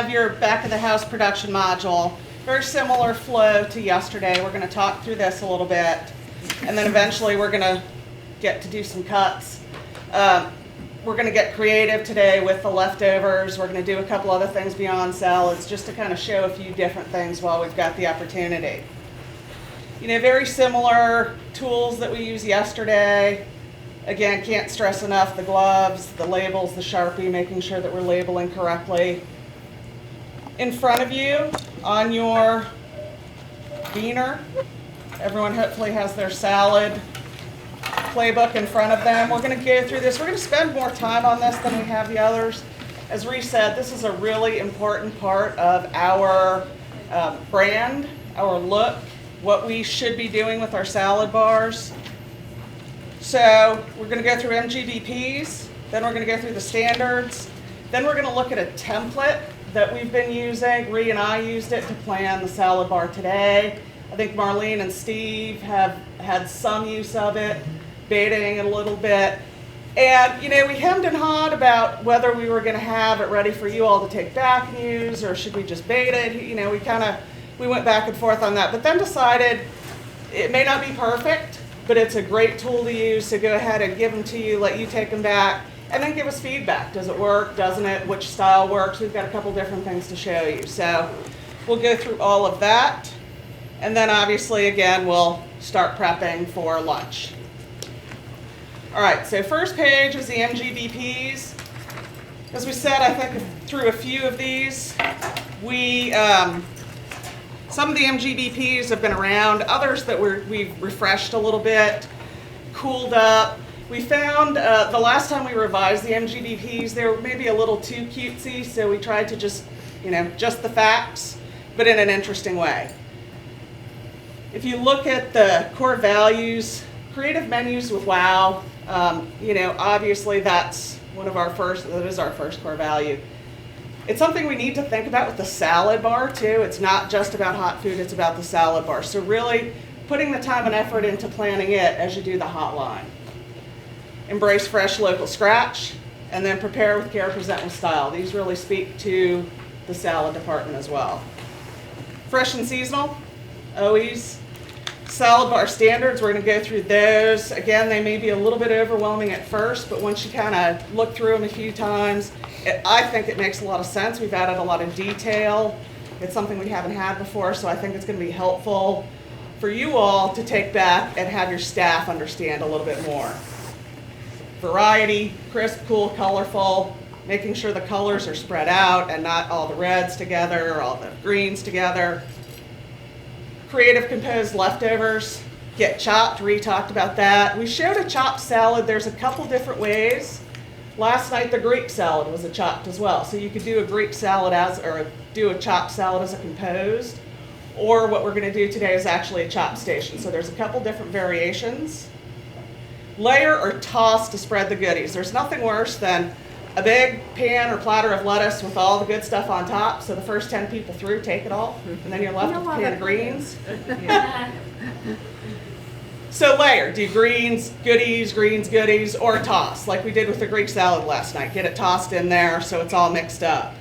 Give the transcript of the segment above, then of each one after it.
Have your back of the house production module. Very similar flow to yesterday. We're going to talk through this a little bit, and then eventually we're going to get to do some cuts. We're going to get creative today with the leftovers. We're going to do a couple other things beyond salads just to kind of show a few different things while we've got the opportunity. You know, very similar tools that we used yesterday. Again, can't stress enough the gloves, the labels, the Sharpie, making sure that we're labeling correctly. In front of you on your beaner, everyone hopefully has their salad playbook in front of them. We're going to go through this. We're going to spend more time on this than we have the others. As Ree said, this is a really important part of our brand, our look, what we should be doing with our salad bars. So we're going to go through MGBPs, then we're going to go through the standards, then we're going to look at a template that we've been using. Ree and I used it to plan the salad bar today. I think Marlene and Steve have had some use of it, betaing it a little bit. And, you know, we hemmed and hawed about whether we were going to have it ready for you all to take back and use, or should we just beta it. You know, we went back and forth on that, but then decided it may not be perfect, but it's a great tool to use, so go ahead and give them to you, let you take them back, and then give us feedback. Does it work? Doesn't it? Which style works? We've got a couple different things to show you. So we'll go through all of that, and then obviously, again, we'll start prepping for lunch. All right, so first page is the MGBPs. As we said, I think through a few of these, some of the MGBPs have been around, others that we've refreshed a little bit, cooled up. We found the last time we revised the MGBPs, they were maybe a little too cutesy, so we tried to just, you know, just the facts, but in an interesting way. If you look at the core values, creative menus with wow, you know, obviously that's that is our first core value. It's something we need to think about with the salad bar too. It's not just about hot food, it's about the salad bar. So really putting the time and effort into planning it as you do the hot line. Embrace fresh local scratch, and then prepare with care, present with style. These really speak to the salad department as well. Fresh and seasonal, always. Salad bar standards, we're going to go through those. Again, they may be a little bit overwhelming at first, but once you kind of look through them a few times, I think it makes a lot of sense. We've added a lot of detail. It's something we haven't had before, so I think it's going to be helpful for you all to take back and have your staff understand a little bit more. Variety, crisp, cool, colorful, making sure the colors are spread out and not all the reds together or all the greens together. Creative composed leftovers, get chopped. Ree talked about that. We showed a chopped salad. There's a couple different ways. Last night the Greek salad was a chopped as well. So you could do a Greek salad do a chopped salad as a composed, or what we're going to do today is actually a chopped station. So there's a couple different variations. Layer or toss to spread the goodies. There's nothing worse than a big pan or platter of lettuce with all the good stuff on top, so the first 10 people through take it all, and then you're left with a pan of greens. So layer, do greens, goodies, or toss, like we did with the Greek salad last night. Get it tossed in there so it's all mixed up.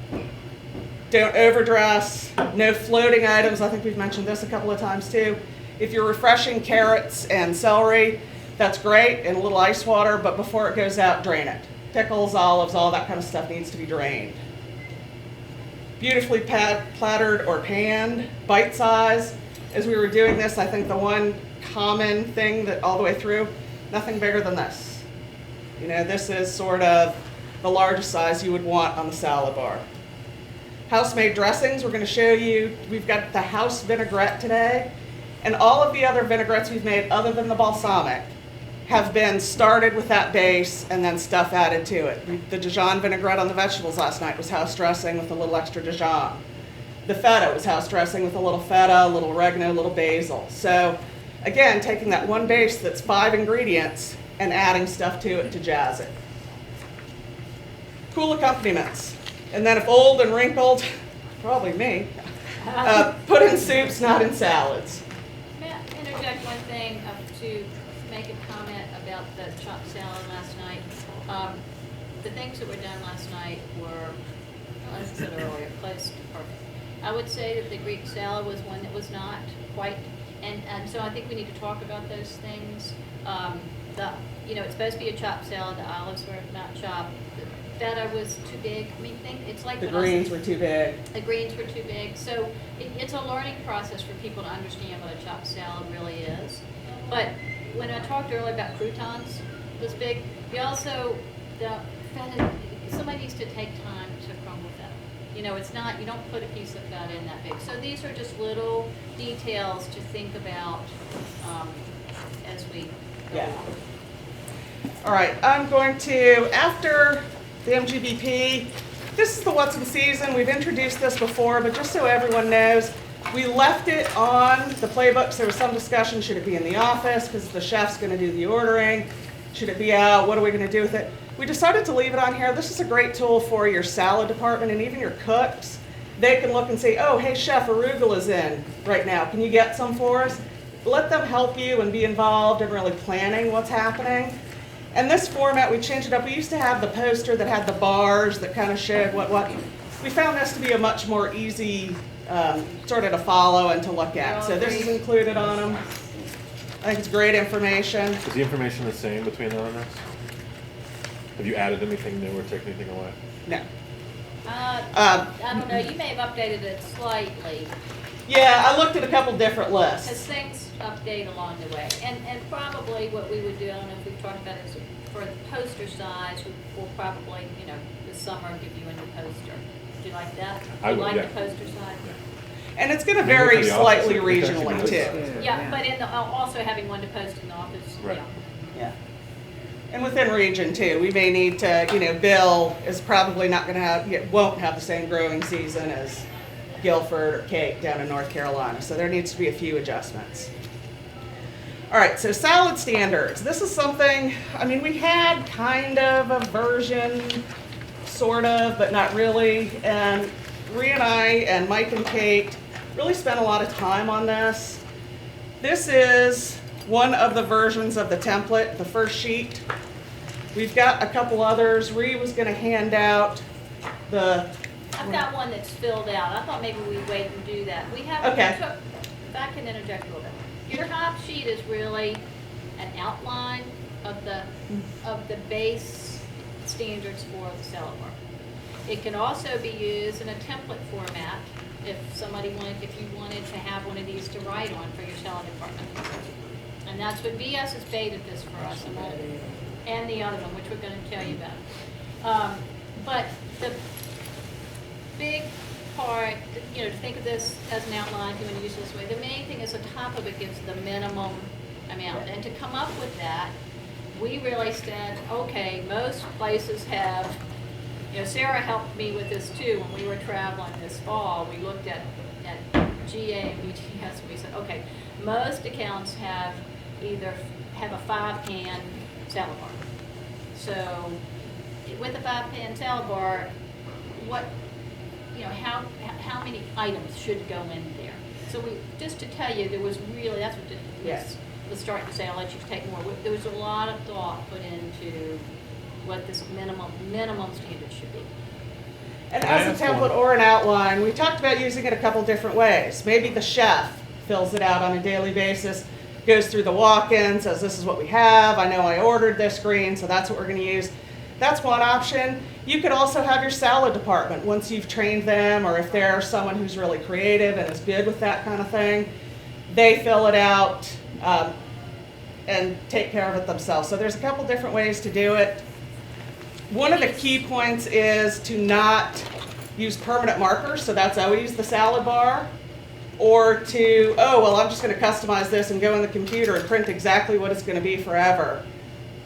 Don't overdress, no floating items. I think we've mentioned this a couple of times too. If you're refreshing carrots and celery, that's great in a little ice water, but before it goes out, drain it. Pickles, olives, all that kind of stuff needs to be drained. Beautifully plattered or panned, bite size. As we were doing this, I think the one common thing that all the way through, nothing bigger than this. You know, this is sort of the largest size you would want on the salad bar. House-made dressings, we're going to show you. We've got the house vinaigrette today, and all of the other vinaigrettes we've made other than the balsamic have been started with that base and then stuff added to it. The Dijon vinaigrette on the vegetables last night was house dressing with a little extra Dijon. The feta was house dressing with a little feta, a little oregano, a little basil. So again, taking that one base that's 5 ingredients and adding stuff to it to jazz it. Cool accompaniments. And then if old and wrinkled, probably me, put in soups, not in salads. May I interject one thing to make a comment about the chopped salad last night? The things that were done last night were, as I said earlier, close I would say that the Greek salad was one that was not quite, and so I think we need to talk about those things. It's supposed to be a chopped salad, the olives were not chopped, the feta was too big. I mean, it's like The when I was- greens were too big. The greens were too big, so it's a learning process for people to understand what a chopped salad really is. But when I talked earlier about croutons was big, we also, the feta, somebody needs to take time to crumble feta. It's not, you don't put a piece of feta in that big. So these are just little details to think about as we go Yeah. along. All right, I'm going to, after the MGBP, this is the what's in season. We've introduced this before, but just so everyone knows, we left it on the playbooks. There was some discussion, should it be in the office because the chef's going to do the ordering? Should it be out? What are we going to do with it? We decided to leave it on here. This is a great tool for your salad department and even your cooks. They can look and say, oh, hey, chef, arugula's in right now. Can you get some for us? Let them help you and be involved in really planning what's happening. And this format, we changed it up. We used to have the poster that had the bars that kind of showed what. We found this to be a much more easy sort of to follow and to look at. So this is included on them. I think it's great information. Is the information the same between them and this? Have you added anything new or taken anything away? No. I don't know, you may have updated it slightly, Yeah, I looked at a couple different because lists. things update along the way. And probably what we would do, I don't know if we've talked about it, is for the poster size, we'll probably, this summer give you a new poster. Would you like that? I would, You like yeah. the poster size? And it's going to Maybe vary for the office, slightly it could actually regionally be too. nice. Yeah, but also having one to post in the office, Right. yeah. Yeah. And within region too, we may need to, Bill is probably not going to have, won't have the same growing season as Guilford or Kate down in North Carolina. So there needs to be a few adjustments. All right, so salad standards. This is something, we had kind of a version, sort of, but not really. And Rhea and I and Mike and Kate really spent a lot of time on this. This is one of the versions of the template, the first sheet. We've got a couple others. Rhea was going to hand out the. I've got one that's filled out. I thought maybe we'd wait and do that. We have, Okay. if I can interject a little bit. Your top sheet is really an outline of the base standards for the salad bar. It can also be used in a template format if you wanted to have one of these to write on for your salad department. And that's what VS has baited this for us, and the other one, which we're going to tell you about. But the big part, to think of this as an outline, if you want to use it this way, the main thing is the top of it gives the minimum amount. And to come up with that, we really said, okay, most places have, Sarah helped me with this too when we were traveling this fall. We looked at GA and BTS and we said, okay, most accounts have a 5-pan salad bar. So with a 5-pan salad bar, how many items should go in there? So just to tell you, there was really, that's what was starting to say, I'll let you take more. There was a lot of thought put into what this minimum standard should be. And Can I as a ask template one? or an outline, we talked about using it a couple different ways. Maybe the chef fills it out on a daily basis, goes through the walk-in, says this is what we have. I know I ordered this green, so that's what we're going to use. That's one option. You could also have your salad department, once you've trained them, or if they're someone who's really creative and is good with that kind of thing, they fill it out and take care of it themselves. So there's a couple different ways to do it. One of the key points is to not use permanent markers, so that's always the salad bar, or to, I'm just going to customize this and go in the computer and print exactly what it's going to be forever,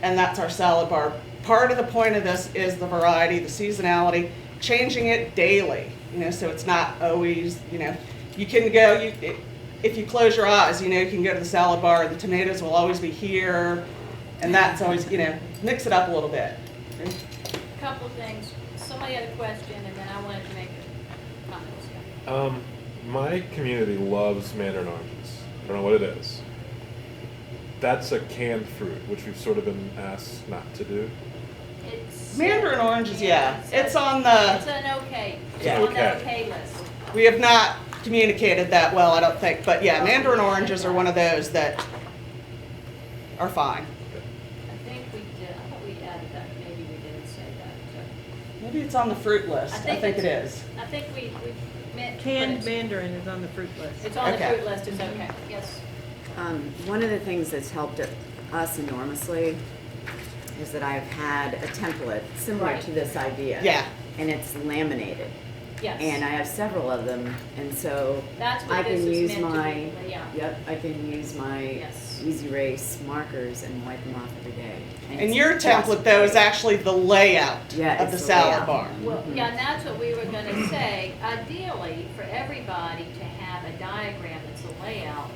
and that's our salad bar. Part of the point of this is the variety, the seasonality, changing it daily, so it's not always, you can go, if you close your eyes, you can go to the salad bar, the tomatoes will always be here, and that's always, mix it up a little bit. A couple of things. Somebody had a question, and then I wanted to make a comment. My community loves mandarin oranges. I don't know what it is. That's a canned fruit, which we've sort of been asked not to do. It's Mandarin oranges, yeah. it's It's on the, an okay. It's Yeah. on Okay. the okay list. We have not communicated that well, I don't think, but yeah, mandarin oranges are one of those that are fine. I think we did, I thought we added that, maybe we didn't say that. Maybe it's on the fruit list. I think it is. I think we meant. Canned mandarin is on the fruit list. It's on the Okay. fruit list, it's okay, yes. One of the things that's helped us enormously is that I've had a template similar Right. to this idea. Yeah. And it's laminated. Yes. And I have several of them, and so That's what I this can is use meant to my, be, yeah. yep, I can use my Yes. easy erase markers and wipe them off every day. And it's your just template though is great. actually the layout Yeah, of the it's the salad layout. bar. Well, yeah, and that's what we were gonna say. Ideally, for everybody to have a diagram that's a layout,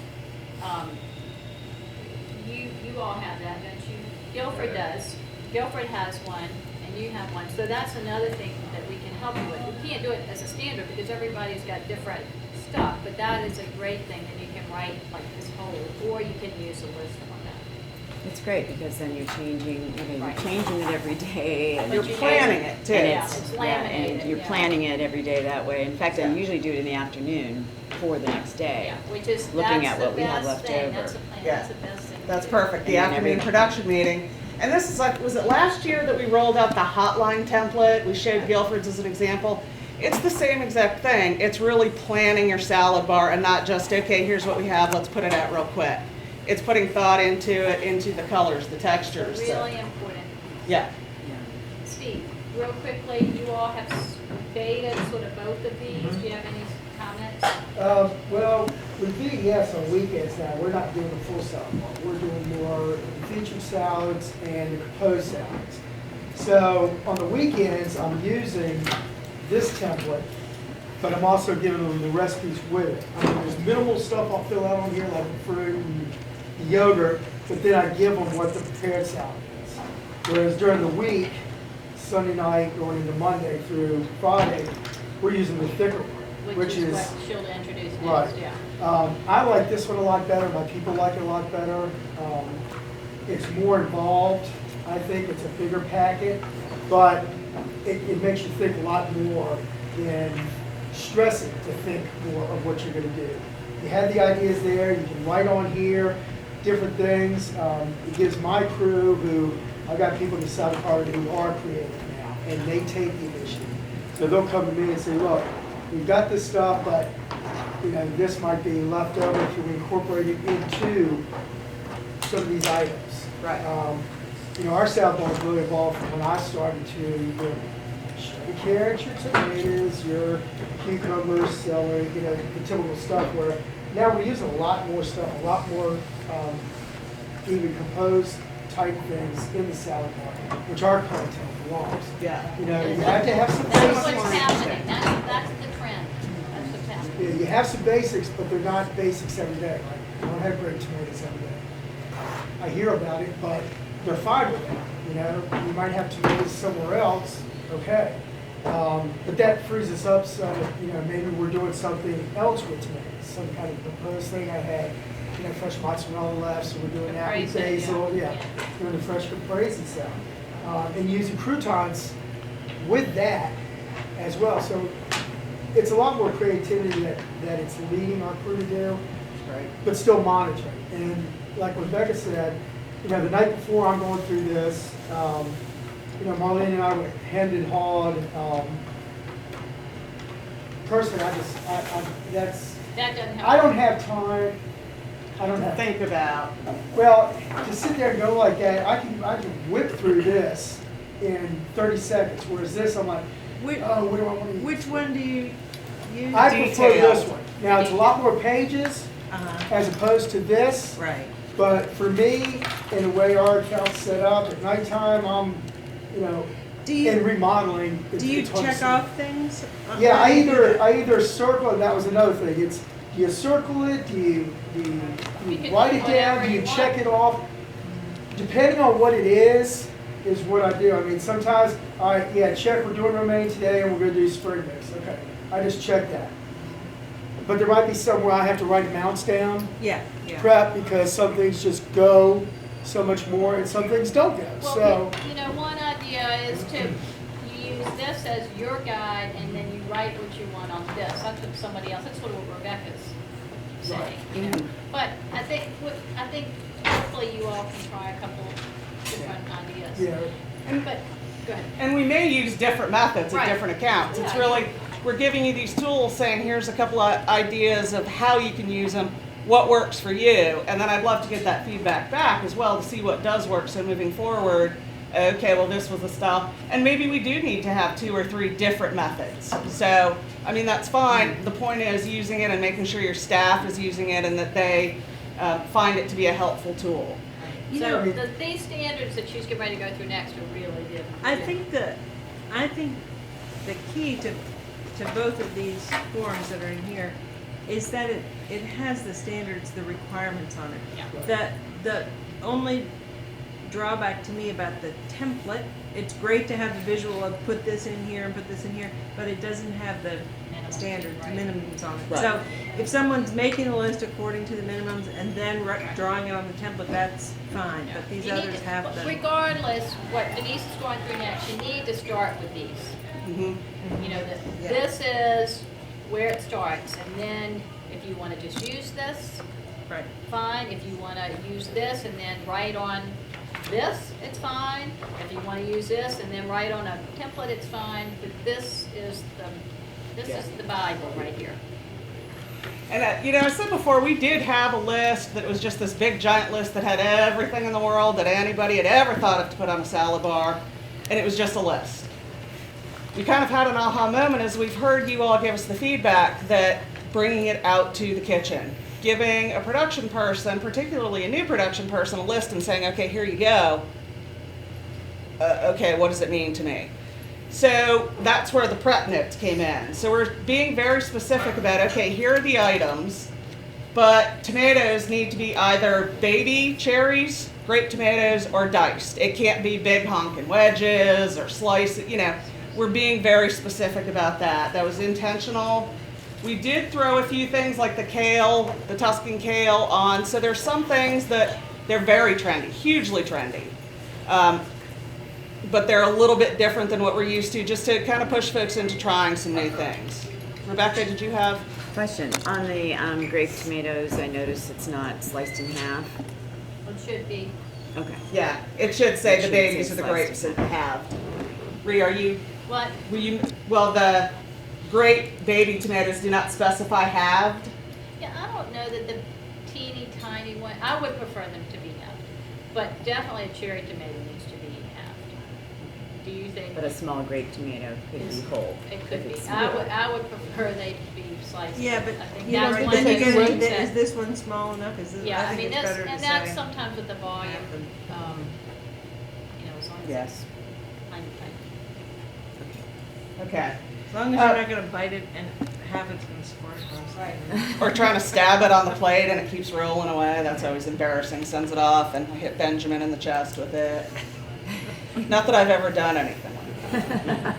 you all have that, don't you? Guilford does. Guilford has one, and you have one. So that's another thing that we can help you with. We can't do it as a standard because everybody's got different stuff, but that is a great thing, and you can write like this whole, or you can use a list on that. It's great because then you're changing, Right. you're changing it every day. And You're you planning know- it too. And Yeah, it's, it's yeah, laminated, and you're yeah. planning it every day that way. In fact, I Yeah. usually do it in the afternoon for the next day. Yeah, which is, Looking that's at the what we have best left thing. over. That's the plan, Yeah. that's the best thing. to That's do. perfect, the And then afternoon every- production meeting. And this is like, was it last year that we rolled out the hotline template? We showed Guilford's as an example. It's the same exact thing. It's really planning your salad bar and not just, okay, here's what we have, let's put it out real quick. It's putting thought into it, into the colors, the textures. so- Really important. Yeah. Yeah. Steve, real quickly, you all have beta sort of both of these. Mm-hmm. Do you have any comments? Well, with VES on weekends now, we're not doing the full salad bar. We're doing more the featured salads and the composed salads. So on the weekends, I'm using this template, but I'm also giving them the recipes with it. I mean, there's minimal stuff I'll fill out on here, like the fruit and the yogurt, but then I give them what the prepared salad is. Whereas during the week, Sunday night going into Monday through Friday, we're using the thicker one, which is what she'll introduce right. next, yeah. I like this one a lot better. My people like it a lot better. It's more involved. I think it's a bigger packet, but it makes you think a lot more than stressing to think more of what you're going to do. You have the ideas there. You can write on here different things. It gives my crew, who I've got people in the South Florida who are creative now, and they take the initiative. So they'll come to me and say, look, we've got this stuff, but you know, this might be left over. Can we incorporate it into some of these items? Right. You know, our salad bar is really evolved from when I started to your carrots, your tomatoes, your cucumbers, celery, you know, the typical stuff where now we're using a lot more stuff, a lot more even composed type things in the salad bar, which our clientele belongs. Yeah. You know, you have to have some That's basics. what's happening. That's the trend. That's what's happening. Yeah, you have some basics, but they're not basics every day. Like, you don't have great tomatoes every day. I hear about it, but they're fine with that. You know, you might have tomatoes somewhere else, okay. But that frees us up so that, you know, maybe we're doing something else with tomatoes, some kind of proposed thing. I had, you know, fresh mozzarella left, so we're doing that with Caprese, basil, yeah. yeah, doing the fresh caprese salad. And using croutons with that as well. So it's a lot more creativity that it's leading our crew to do, Right. but still monitoring. And like Rebecca said, you know, the night before I'm going through this, you know, Marlene and I went hand in hand. Personally, That doesn't help. I don't have time. I don't have. Think about. Well, to sit there and go like that, I can whip through this in 30 seconds. Whereas this, I'm like, Which, oh, what do I want to use? which one do you use? I prefer Detailed. this one. Now, it's a lot more pages as opposed to this. Right. But for me, in the way our account's set up, at nighttime, I'm, you know, Do you, in remodeling. do you it's hard to check see. off things? Yeah, I either circle, and that was another thing. It's, do you circle it? Do you You can write do it down? whatever Do you you check want. it off? Depending on what it is what I do. I mean, sometimes, all right, yeah, check, we're doing romaine today, and we're gonna do spring mix. Okay, I just check that. But there might be some where I have to write amounts down, Yeah, yeah. prep, because some things just go so much more, and some things don't go. Well, So, you know, one idea is to use this as your guide and then you write what you want on this. That's what somebody else, that's sort of what Rebecca's saying. You know. But I think hopefully you all can try a couple different ideas. Yeah, But, go ahead. And we may use different methods at Right. different accounts. It's Yeah. really, we're giving you these tools saying, here's a couple of ideas of how you can use them, what works for you, and then I'd love to get that feedback back as well to see what does work, so moving forward, okay, well, this was the style, and maybe we do need to have 2 or 3 different methods. So, I mean, that's fine. The point is using it and making sure your staff is using it and that they find it to be a helpful tool. You So know, these standards that she's getting ready to go through next are really different. I think the key to both of these forms that are in here is that it has the standards, the requirements on it. Yeah. The only drawback to me about the template, it's great to have the visual of put this in here and put this in here, but it doesn't have the Minimums, standards, right. minimums on it. Right. So if someone's making a list according to the minimums and then drawing it on the template, that's fine, but these You need others to- have them. Regardless, what Denise is going through next, you need to start with these. Mhm. You know, that Yeah. this is where it starts, and then if you want to just use this, Right. fine. If you want to use this and then write on this, it's fine. If you want to use this and then write on a template, it's fine. But this is the Bible right here. And you know, I said before, we did have a list that was just this big giant list that had everything in the world that anybody had ever thought of to put on a salad bar, and it was just a list. We kind of had an aha moment as we've heard you all give us the feedback that bringing it out to the kitchen, giving a production person, particularly a new production person, a list and saying, okay, here you go. Okay, what does it mean to me? So that's where the prep notes came in. So we're being very specific about, okay, here are the items, but tomatoes need to be either baby cherries, grape tomatoes, or diced. It can't be big honkin' wedges or slices, you know. We're being very specific about that. That was intentional. We did throw a few things like the kale, the Tuscan kale on. So there's some things that they're very trendy, hugely trendy. But they're a little bit different than what we're used to, just to kind of push folks into trying some new things. Rebecca, did you have? Question, on the grape tomatoes, I noticed it's not sliced in half. It should be. Okay. Yeah, it should say It the should babies say or the sliced. grapes and halved. Ree, are you, What? well, the grape baby tomatoes do not specify halved. Yeah, I don't know that the teeny tiny one, I would prefer them to be halved. But definitely a cherry tomato needs to be halved. Do you think? But a small grape tomato could be whole. It could if be. it's I would prefer they to be sliced. Yeah, but I think you know, that's but one then you thing get we into, said. is this one small enough? Is this, Yeah, I think mean, it's that's, better to and that's say sometimes with the volume, half them. you know, as long as Yes. it's tiny, tiny. Okay. As long as you're not gonna bite it and half it's gonna squirt across. Right. Or trying to stab it on the plate and it keeps rolling away. That's always embarrassing. Sends it off and I hit Benjamin in the chest with it. Not that I've ever done anything like that.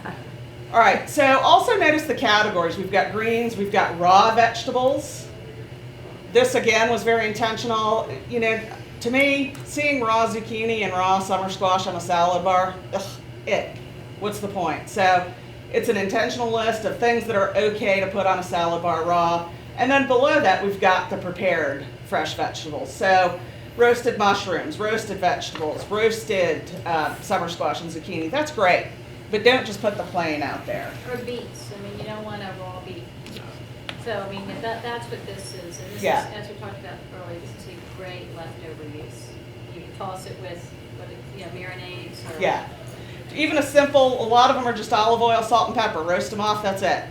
All right, so also notice the categories. We've got greens, we've got raw vegetables. This again was very intentional. You know, to me, seeing raw zucchini and raw summer squash on a salad bar, ick. What's the point? So it's an intentional list of things that are okay to put on a salad bar raw. And then below that, we've got the prepared fresh vegetables. So roasted mushrooms, roasted vegetables, roasted summer squash and zucchini. That's great. But don't just put the plain out there. Or beets, I mean, you don't want a raw beet. So, I mean, that's what this is, and this is, Yeah. as we talked about earlier, this is a great leftover use. You can toss it with, marinades or. Yeah. Even a simple, a lot of them are just olive oil, salt, and pepper. Roast them off, that's it.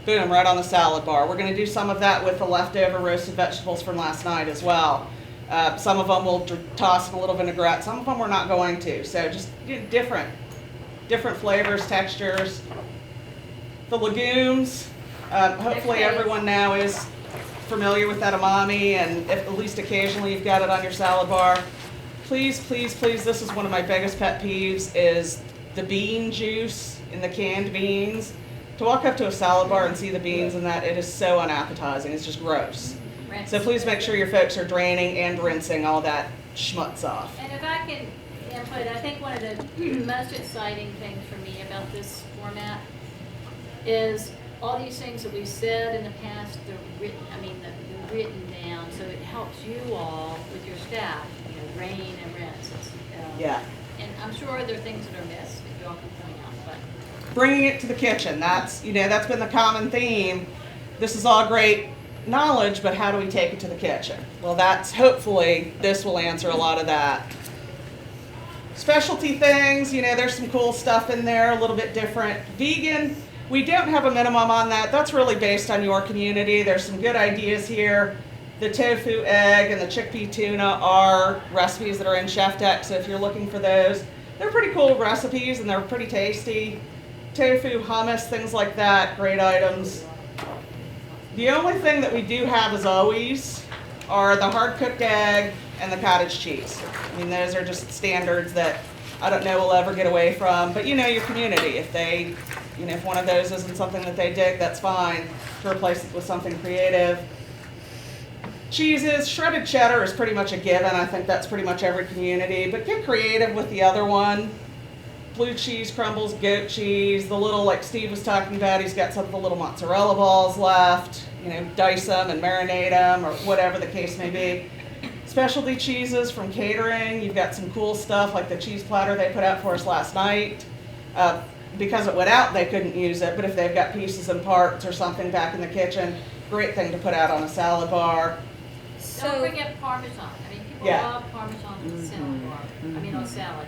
Boom, right on the salad bar. We're going to do some of that with the leftover roasted vegetables from last night as well. Some of them we'll toss in a little vinaigrette. Some of them we're not going to. So just different flavors, textures. The legumes, hopefully Okay. everyone now is familiar with edamame, and if at least occasionally you've got it on your salad bar. Please, please, please, this is one of my biggest pet peeves, is the bean juice in the canned beans. To walk up to a salad bar and see the beans in that, it is so unappetizing. It's just gross. Rinse. So please make sure your folks are draining and rinsing all that schmutz off. And if I can input, I think one of the most exciting things for me about this format, is all these things that we've said in the past, they're written, they're written down, so it helps you all with your staff, rein and rinse. Yeah. And I'm sure there are things that are missed that you all can point out, but. Bringing it to the kitchen, that's been the common theme. This is all great knowledge, but how do we take it to the kitchen? Well, hopefully this will answer a lot of that. Specialty things, there's some cool stuff in there, a little bit different. Vegan, we don't have a minimum on that. That's really based on your community. There's some good ideas here. The tofu egg and the chickpea tuna are recipes that are in Chef Deck, so if you're looking for those, they're pretty cool recipes and they're pretty tasty. Tofu, hummus, things like that, great items. The only thing that we do have, as always, are the hard-cooked egg and the cottage cheese. Those are just standards that I don't know we'll ever get away from, but your community. If one of those isn't something that they dig, that's fine. To replace it with something creative. Cheeses, shredded cheddar is pretty much a given. I think that's pretty much every community, but get creative with the other one. Blue cheese crumbles, goat cheese, the little, like Steve was talking about, he's got some of the little mozzarella balls left. Dice them and marinate them, or whatever the case may be. Specialty cheeses from catering, you've got some cool stuff like the cheese platter they put out for us last night. Because it went out, they couldn't use it, but if they've got pieces and parts or something back in the kitchen, great thing to put out on a salad bar. Don't forget Parmesan. People love Parmesan on the salad bar. On salad.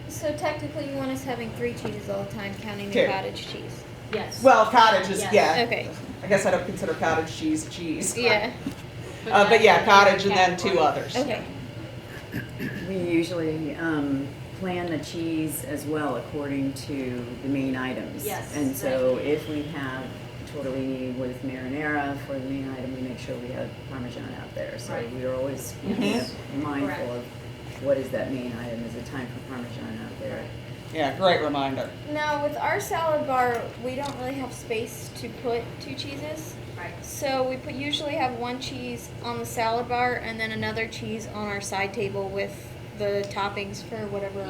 So technically you want us having 3 cheeses all the time, counting the 2. cottage cheese? Yes. Well, cottage is, Yes. yeah. Okay. I guess I don't consider cottage cheese cheese. Yeah. But yeah, cottage and then 2 others. Okay. We usually plan the cheese as well according to the main items. Yes. And so if we have tortellini with marinara for the main item, we make sure we have Parmesan out there. So Right. we are always mindful of what is that main item. Is it time for Parmesan out there? Yeah, great reminder. Now with our salad bar, we don't really have space to put 2 cheeses. Right. So we usually have 1 cheese on the salad bar and then another cheese on our side table with the toppings for whatever.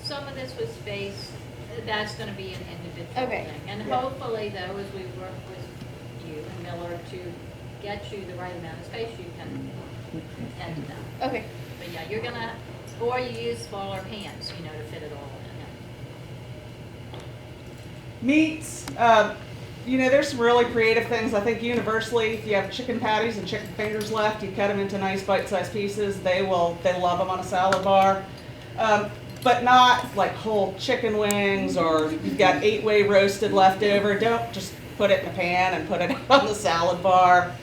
Some of this with space, that's going to be an individual Okay. thing. And hopefully, though, as we work with you and Miller to get you the right amount of space, you can add to that. Okay. But yeah, you're going to, or you use smaller pans, to fit it all in. Meats, there's some really creative things. I think universally, if you have chicken patties and chicken fingers left, you cut them into nice bite-sized pieces. They love them on a salad bar. But not like whole chicken wings, or you've got 8-way roasted left over. Don't just put it in a pan and put it on the salad bar.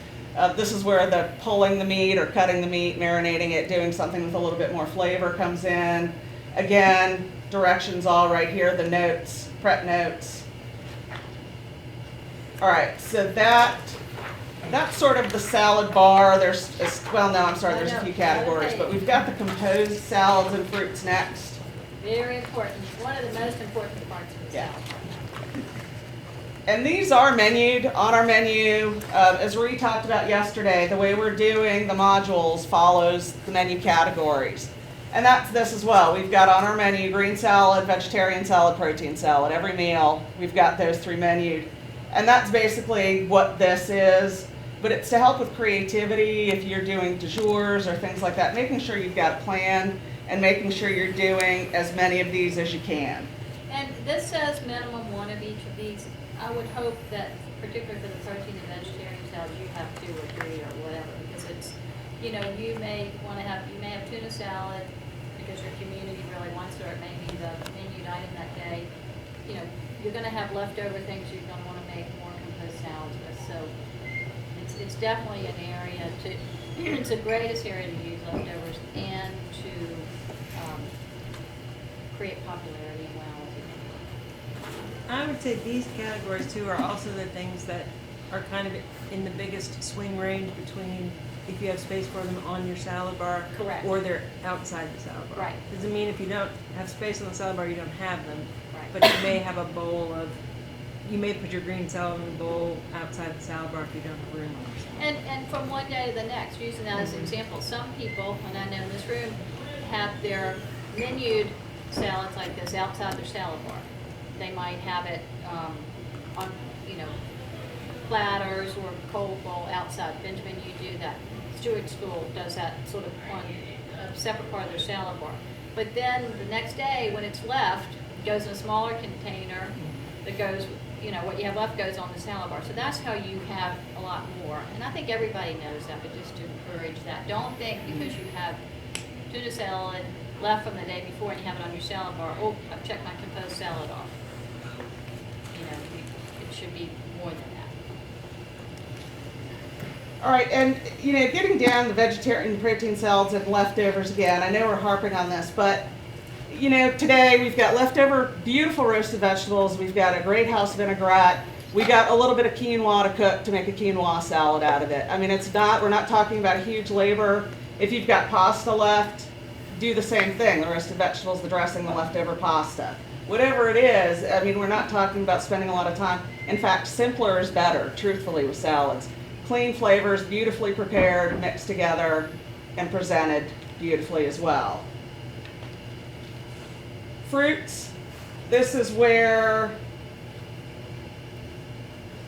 This is where the pulling the meat or cutting the meat, marinating it, doing something with a little bit more flavor comes in. Again, directions all right here, the notes, prep notes. All right, so that's sort of the salad bar. There's a few categories, but we've got the composed salads and fruits next. Very important. One of the most important parts of the Yeah. salad. And these are menued on our menu. As Ree talked about yesterday, the way we're doing the modules follows the menu categories. And that's this as well. We've got on our menu green salad, vegetarian salad, protein salad. Every meal, we've got those 3 menued. And that's basically what this is. But it's to help with creativity if you're doing du jours or things like that, making sure you've got a plan and making sure you're doing as many of these as you can. And this says minimum 1 of each of these. I would hope that, particularly for the protein and vegetarian salads, you have 2 or 3 or whatever, because it's, you may have tuna salad because your community really wants it, or it may be the menued item that day. You're going to have leftover things you're going to want to make more composed salads with. So it's definitely an area it's the greatest area to use leftovers and to create popularity and wow. I would say these categories too are also the things that are kind of in the biggest swing range between if you have space for them on your salad bar. Correct. Or they're outside the salad bar. Right. Doesn't mean if you don't have space on the salad bar, you don't have them. Right. But you may have a bowl of, you may put your green salad in the bowl outside the salad bar if you don't have room on your salad. And from one day to the next, using that as an example, some people, and I know in this room, have their menued salads like this outside their salad bar. they might have it on, platters or cold bowl outside. Benjamin, you do that. Stewart School does that sort of on a separate part of their salad bar. But then the next day, when it's left, it goes in a smaller container that goes, what you have left goes on the salad bar. So that's how you have a lot more. And I think everybody knows that, but just to encourage that. Don't think because you have tuna salad left from the day before and you have it on your salad bar, oh, I've checked my composed salad off. It should be more than that. All right, and getting down the vegetarian protein salads and leftovers again, I know we're harping on this, but today we've got leftover beautiful roasted vegetables, we've got a great house vinaigrette, we got a little bit of quinoa to cook to make a quinoa salad out of it. I mean, we're not talking about huge labor. If you've got pasta left, do the same thing, the roasted vegetables, the dressing, the leftover pasta. Whatever it is, I mean, we're not talking about spending a lot of time. In fact, simpler is better, truthfully, with salads. Clean flavors, beautifully prepared, mixed together, and presented beautifully as well. Fruits, this is where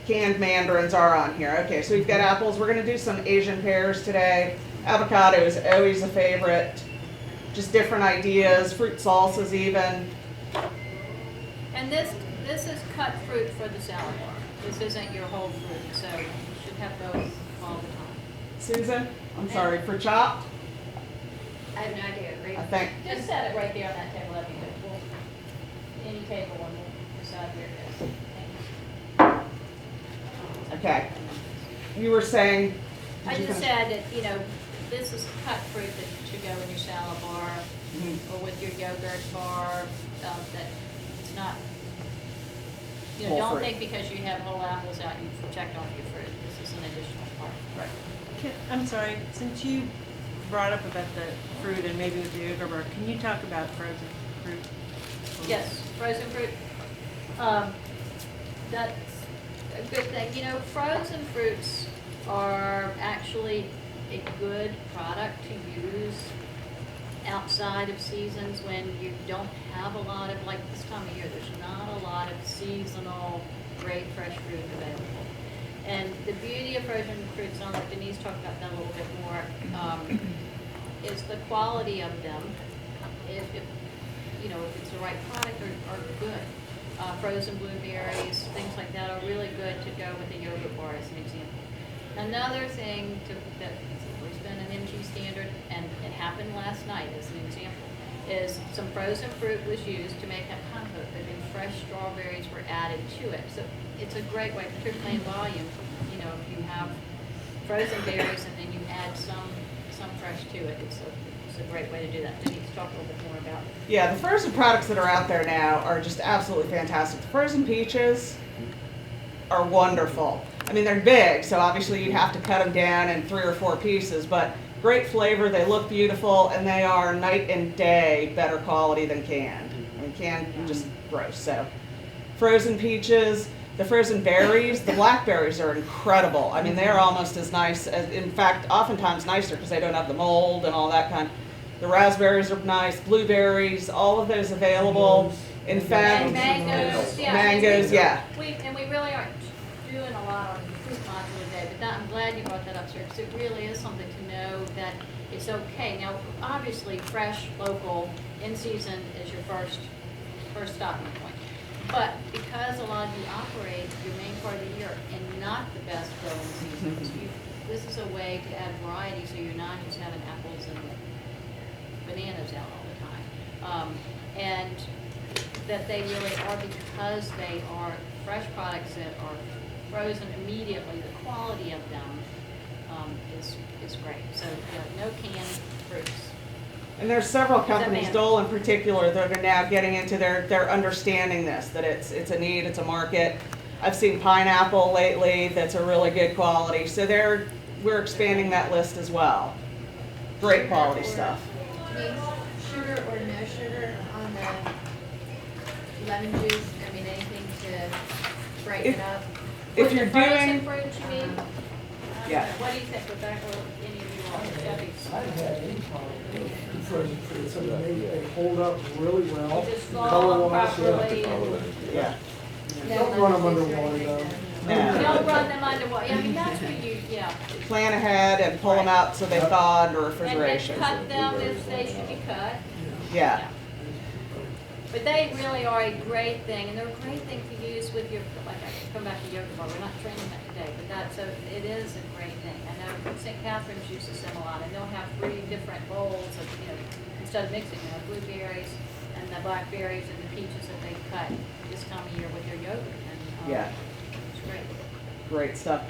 canned mandarins are on here. Okay, so we've got apples. We're going to do some Asian pears today. Avocado is always a favorite. Just different ideas, fruit salsas even. And this is cut fruit for the salad bar. This isn't your whole fruit, so you should have both all the time. Susan, I'm sorry, for chopped? I have no idea. Right? I think. Just set it right there on that table. That'd be good. Any table one will decide where it is. Thanks. Okay. You were saying? I just said that, this is cut fruit that should go in your salad bar or with your yogurt bar. That it's not, Whole don't fruit. think because you have whole apples out, you've checked off your fruit. This is an additional part. Right. I'm sorry, since you brought up about the fruit and maybe with the yogurt bar, can you talk about frozen fruit? Yes, frozen fruit. That's a good thing. Frozen fruits are actually a good product to use outside of seasons when you don't have a lot of, like this time of year, there's not a lot of seasonal great fresh fruit available. And the beauty of frozen fruits, and I'll let Denise talk about that a little bit more, is the quality of them. If it's the right product, are good. Frozen blueberries, things like that are really good to go with a yogurt bar as an example. Another thing that's always been an MG standard, and it happened last night as an example, is some frozen fruit was used to make that compote, but then fresh strawberries were added to it. So it's a great way, particularly in volume, if you have frozen berries and then you add some fresh to it, it's a great way to do that. Denise, talk a little bit more about it. Yeah, the frozen products that are out there now are just absolutely fantastic. The frozen peaches are wonderful. I mean, they're big, so obviously you'd have to cut them down in 3 or 4 pieces, but great flavor, they look beautiful, and they are night and day better quality than canned. I mean, canned, just gross. So, frozen peaches, the frozen berries, the blackberries are incredible. I mean, they're almost as nice as, in fact, oftentimes nicer because they don't have the mold and all that kind. The raspberries are nice, blueberries, all of those available. In fact, And mangoes, yeah. mangoes, yeah. We really aren't doing a lot on fruit module today, but I'm glad you brought that up, sir, because it really is something to know that it's okay. Now, obviously, fresh, local, in season is your first stopping point. But because a lot of you operate your main part of the year in not the best growing seasons, this is a way to add variety so you're not just having apples and bananas out all the time. And that they really are, because they are fresh products that are frozen immediately, the quality of them is great. So no canned fruits. And there's several companies, man. Dole in particular, that are now getting into they're understanding this, that it's a need, it's a market. I've seen pineapple lately that's a really good quality. So we're expanding that list as well. Great quality stuff. Sugar or no sugar on the lemon juice? I mean, anything to brighten it up? If With you're the frozen doing, fruit, you mean? Yeah. What do you think, Rebecca, or any of you all, Debbie? I've had any problem. frozen fruits. I mean, they hold up really well. You just fall Color-wise, yeah. properly. Yeah. Don't run them underwater though. You don't run them underwater. I mean, that's where you, yeah. Plan ahead and pull them out so they thaw under And then refrigeration. cut them if they should be cut. Yeah. But they really are a great thing, and they're a great thing to use with your, like, I come back to yoga bar, we're not training that today, but it is a great thing. I know St. Catherine's uses them a lot, and they'll have 3 different bowls of, instead of mixing, they have blueberries and the blackberries and the peaches that they cut this time of year with their yogurt, and, Yeah. it's great. Great stuff.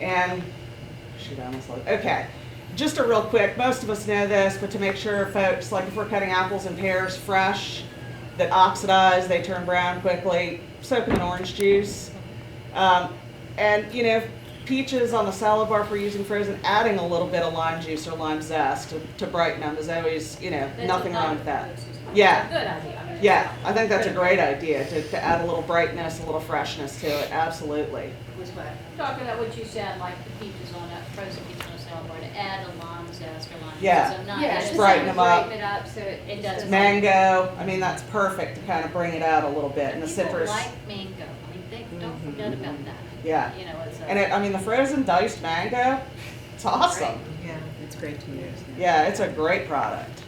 And, shoot, I almost lost. Okay. Just a real quick, most of us know this, but to make sure folks, like if we're cutting apples and pears fresh, that oxidize, they turn brown quickly, soak them in orange juice. And, peaches on the salad bar for using frozen, adding a little bit of lime juice or lime zest to brighten them is always, That's nothing a wrong with that. It's Yeah. a good idea. I mean, Yeah, I think that's a great idea to add a little brightness, a little freshness to it, absolutely. Talking about what you said, like the peaches on a frozen peach on a salad bar, to add a lime zest or lime. Yeah. So not Yeah, just just brighten them up. brighten it up so It does. Mango, I mean, that's perfect to kind of bring it out a little bit, and the People citrus. like mango. I mean, don't forget about that. Yeah. It's a. And the frozen diced mango, it's awesome. Yeah. It's great to use. Yeah, it's a great product.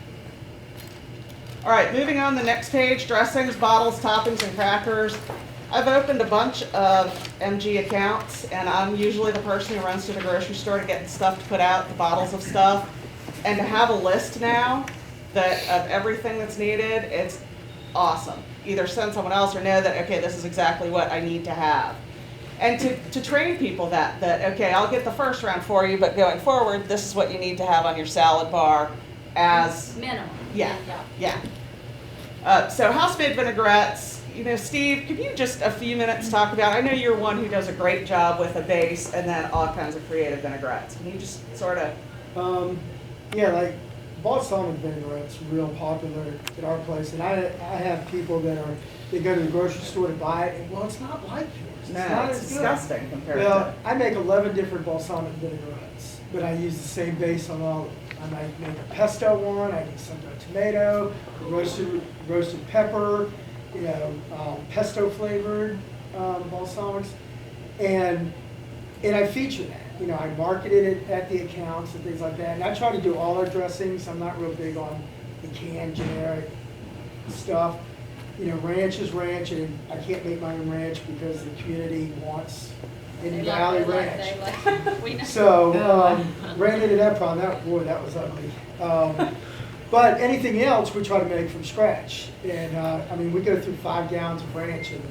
All right, moving on the next page, dressings, bottles, toppings, and crackers. I've opened a bunch of MG accounts, and I'm usually the person who runs to the grocery store to get the stuff to put out, the bottles of stuff. And to have a list now of everything that's needed, it's awesome. Either send someone else or know that, okay, this is exactly what I need to have. And to train people that, okay, I'll get the first round for you, but going forward, this is what you need to have on your salad bar as, Minimum. yeah. So house-made vinaigrettes, Steve, could you just a few minutes talk about, I know you're one who does a great job with a base and then all kinds of creative vinaigrettes. Can you just sort of? Like balsamic vinaigrette's real popular at our place, and I have people they go to the grocery store to buy it, and well, it's not like yours. It's No, not it's as disgusting compared Well, to. I make 11 different balsamic vinaigrettes, but I use the same base on all of them. I might make a pesto one, I do sometimes tomato, roasted pepper, pesto flavored balsamics, and I feature that. I marketed it at the accounts and things like that, and I try to do all our dressings. I'm not real big on the canned generic stuff. Ranch is ranch, and I can't make my own ranch because the community wants Hidden Valley Ranch. We know. So, ran into that problem. That was ugly. But anything else, we try to make from scratch. And, we go through 5 gallons of ranch in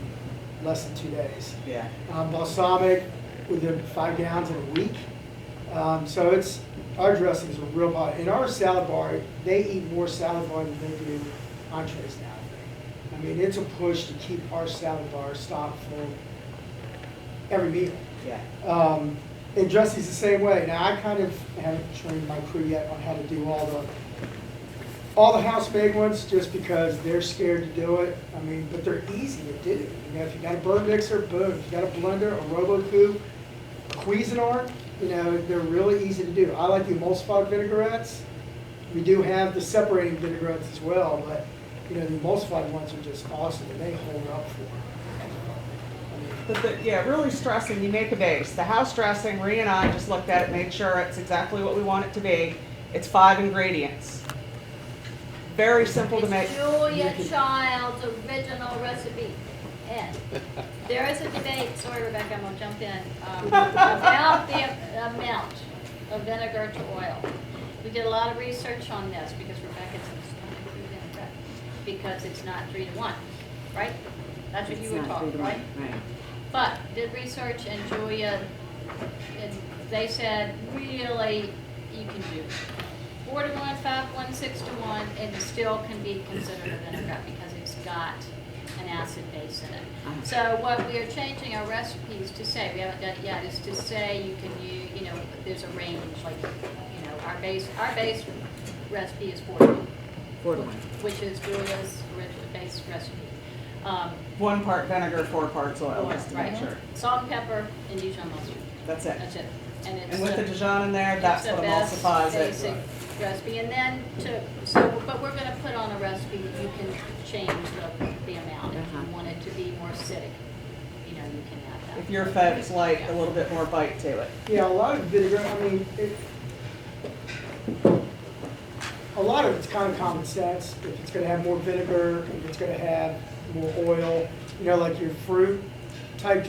less than 2 days. Yeah. Balsamic, we did 5 gallons in a week. So our dressings are real hot. In our salad bar, they eat more salad bar than they do entrees now. It's a push to keep our salad bar stocked full every meal. Yeah. And dressing's the same way. Now, I kind of haven't trained my crew yet on how to do all the house-made ones, just because they're scared to do it. But they're easy to do. If you got a bird mixer, boom. If you got a blender, a RoboCoupe, a Cuisinart, they're really easy to do. I like the emulsified vinaigrettes. We do have the separating vinaigrettes as well, but the emulsified ones are just awesome, and they hold up for Really stressing, you make a base. The house dressing, Ree and I just looked at it, made sure it's exactly what we want it to be. It's 5 ingredients. Very simple to make. It's Julia Child's original recipe. And there is a debate, sorry Rebecca, I'm going to jump in, about the amount of vinegar to oil. We did a lot of research on this because Rebecca said it's not a true vinegar, because it's not 3 to 1, right? That's what you were talking, right? Right. But did research, and Julia, they said really you can do 4 to 1, 5 to 1, 6 to 1, and it still can be considered a vinaigrette because it's got an acid base in it. So what we are changing our recipes to say, we haven't done it yet, is to say you can use, there's a range, like, our base recipe is 4 to 1. 4 to 1. Which is Julia's original base recipe. 1 part vinegar, 4 parts oil, Oil, just to right. make sure. Salt and pepper and Dijon mustard. That's it. That's it. And it's And with the the- Dijon in there, that's it's what the best emulsifies it. basic recipe, and then but we're gonna put on a recipe that you can change the amount. If Uh-huh. you want it to be more acidic, you know, you can add that. If your folks like a little bit more bite to it. Yeah, a lot of vinegar, a lot of it's kind of common sense. If it's gonna have more vinegar, if it's gonna have more oil, you know, like your fruit type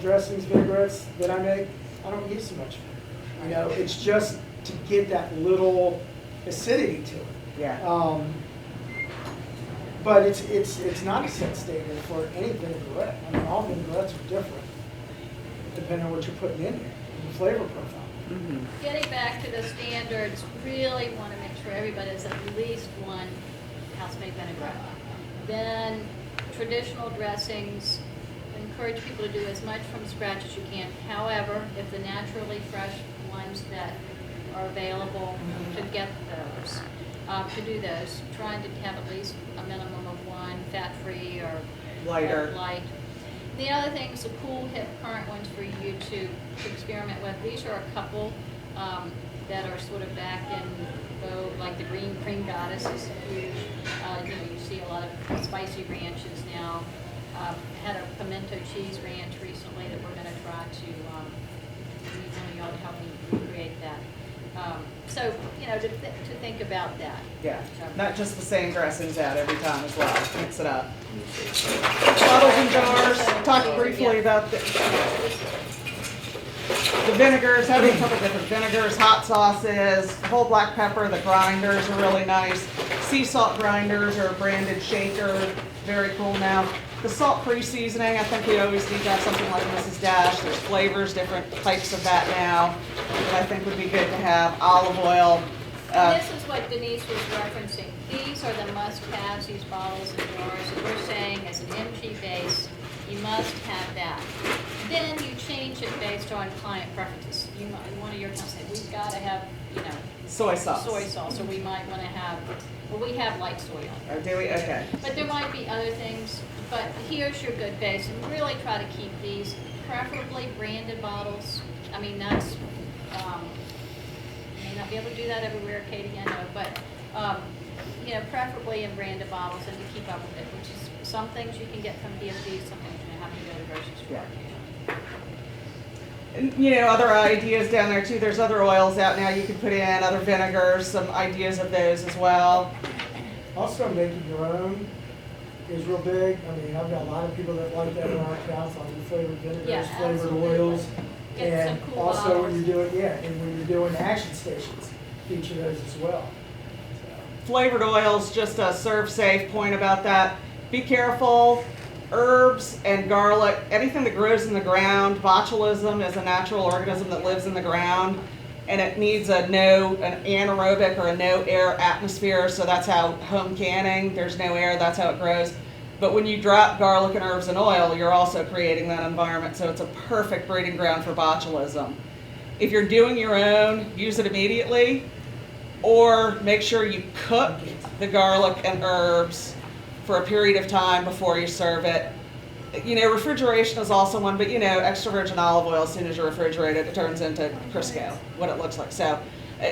dressings, vinaigrettes that I make, I don't use so much vinegar. You know, it's just to get that little acidity to it. Yeah. But it's not a set standard for any vinaigrette. I mean, all vinaigrettes are different, depending on what you're putting in there, and the flavor profile. Mhm. Getting back to the standards, really want to make sure everybody has at least one house-made vinaigrette. Then traditional dressings, encourage people to do as much from scratch as you can. However, if the naturally fresh ones that are available, to get those, to do those, trying to have at least a minimum of one, fat-free or Lighter. light. The other things, the cool, hip, current ones for you to experiment with. These are a couple that are sort of back in vogue, like the green cream goddess is huge. You know, you see a lot of spicy ranches now. Had a pimento cheese ranch recently that we're going to try to need one of y'all to help me create that. So, you know, to think about that. Yeah, So- not just the same dressings out every time as well, mix it up. Bottles and jars, talk briefly about the vinegars, having a couple different vinegars, hot sauces, whole black pepper, the grinders are really nice. Sea salt grinders are a branded shaker, very cool now. The salt pre-seasoning, I think we always need to have something like Mrs. Dash. There's flavors, different types of that now that I think would be good to have. Olive oil. And this is what Denise was referencing. These are the must-haves, these bottles and jars. And we're saying as an MG base, you must have that. Then you change it based on client preferences. You might, one of your accounts said, we've got to have, you know, Soy sauce. soy sauce, or we might want to have, well, we have light soy on it. Oh, do we? Okay. But there might be other things, but here's your good base, and really try to keep these preferably branded bottles. I mean, that's, you may not be able to do that everywhere, Katie, I know, but, you know, preferably in branded bottles and to keep up with it, which is, some things you can get from DSD, some things you have to go to the grocery store. And, you know, other ideas down there too. There's other oils out now you can put in, other vinegars, some ideas of those as well. Also, making your own is real big. I mean, I've got a lot of people that like that in our accounts, on flavored vinegars, Yeah, flavored absolutely. oils. Get some And cool also bottles. when you're doing, and when you're doing action stations, feature those as well. So, Flavored oils, just a serve safe point about that. Be careful. Herbs and garlic, anything that grows in the ground. Botulism is a natural organism that lives in the ground, and it needs an anaerobic or a no air atmosphere. So that's how home canning, there's no air, that's how it grows. But when you drop garlic and herbs and oil, you're also creating that environment. So it's a perfect breeding ground for botulism. If you're doing your own, use it immediately, or make sure you cook the garlic and herbs for a period of time before you serve it. You know, refrigeration is also one, but you know, extra virgin olive oil, as soon as you refrigerate it, it turns into Crisco, what it looks like. So,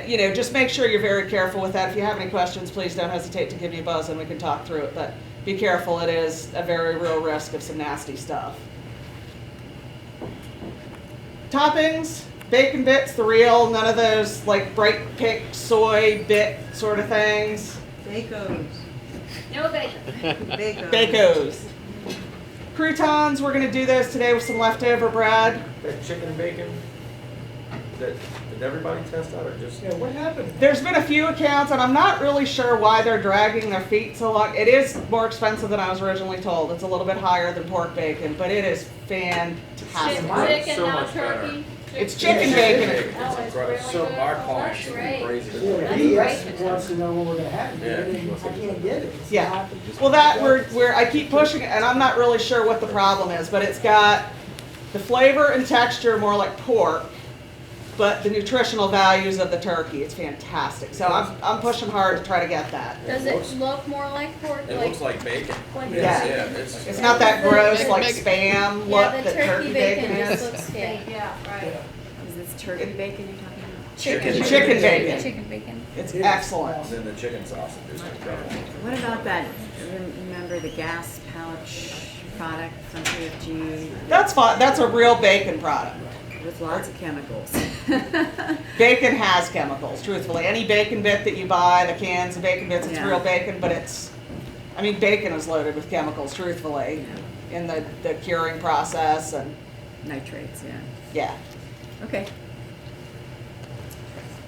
you know, just make sure you're very careful with that. If you have any questions, please don't hesitate to give me a buzz and we can talk through it. But be careful, it is a very real risk of some nasty stuff. Toppings, bacon bits, the real, none of those like bright pink soy bit sort of things. Bacos. No bacon. Bacos. Bacos. Croutons, we're gonna do those today with some leftover bread. That chicken and bacon, did everybody test out or just? yeah, what happened? There's been a few accounts, and I'm not really sure why they're dragging their feet so long. It is more expensive than I was originally told. It's a little bit higher than pork bacon, but it is fantastic. Chicken, So not much better. turkey. It's chicken Yeah, bacon. Oh, it's really So good. our Oh, client that's should be great. crazy. Yeah, That's BS great. wants to know when we're gonna have it, Yeah. and I can't get it. It's Yeah. not- Well, that we're I keep pushing it, and I'm not really sure what the problem is, but it's got the flavor and texture more like pork, but the nutritional values of the turkey. It's fantastic. So I'm pushing hard to try to get that. Does it look more like pork? It looks like bacon. Like Yeah. It's It's not that gross like spam Yeah, look the that turkey turkey bacon bacon just is. looks fake. Yeah, right. Yeah. Because it's turkey bacon you're talking about? Chicken bacon. Chicken bacon. It's It is. excellent. And then the chicken sausage is incredible. What about that, remember the gas pouch product from PFG That's fine. That's a real bacon product. with lots of chemicals? Bacon has chemicals, truthfully. Any bacon bit that you buy, the cans of bacon bits, it's Yeah. real bacon, but I mean, bacon is loaded with chemicals, truthfully, in the curing process and, Nitrates, yeah. yeah. Okay.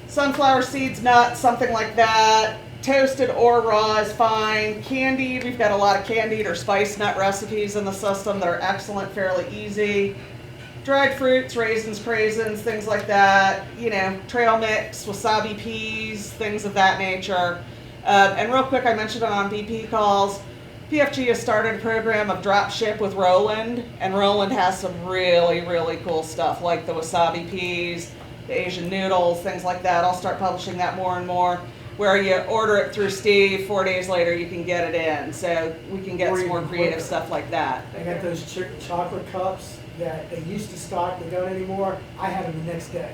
Sunflower seeds, nuts, something like that. Toasted or raw is fine. Candied, we've got a lot of candied or spiced nut recipes in the system that are excellent, fairly easy. Dried fruits, raisins, craisins, things like that. You know, trail mix, wasabi peas, things of that nature. And real quick, I mentioned it on BP calls. PFG has started a program of drop ship with Roland, and Roland has some really, really cool stuff like the wasabi peas, the Asian noodles, things like that. I'll start publishing that more and more, where you order it through Steve, 4 days later you can get it in. So we can get Or some more even creative quicker. stuff like that. I got those chocolate cups that they used to stock, they don't anymore. I had them the next day.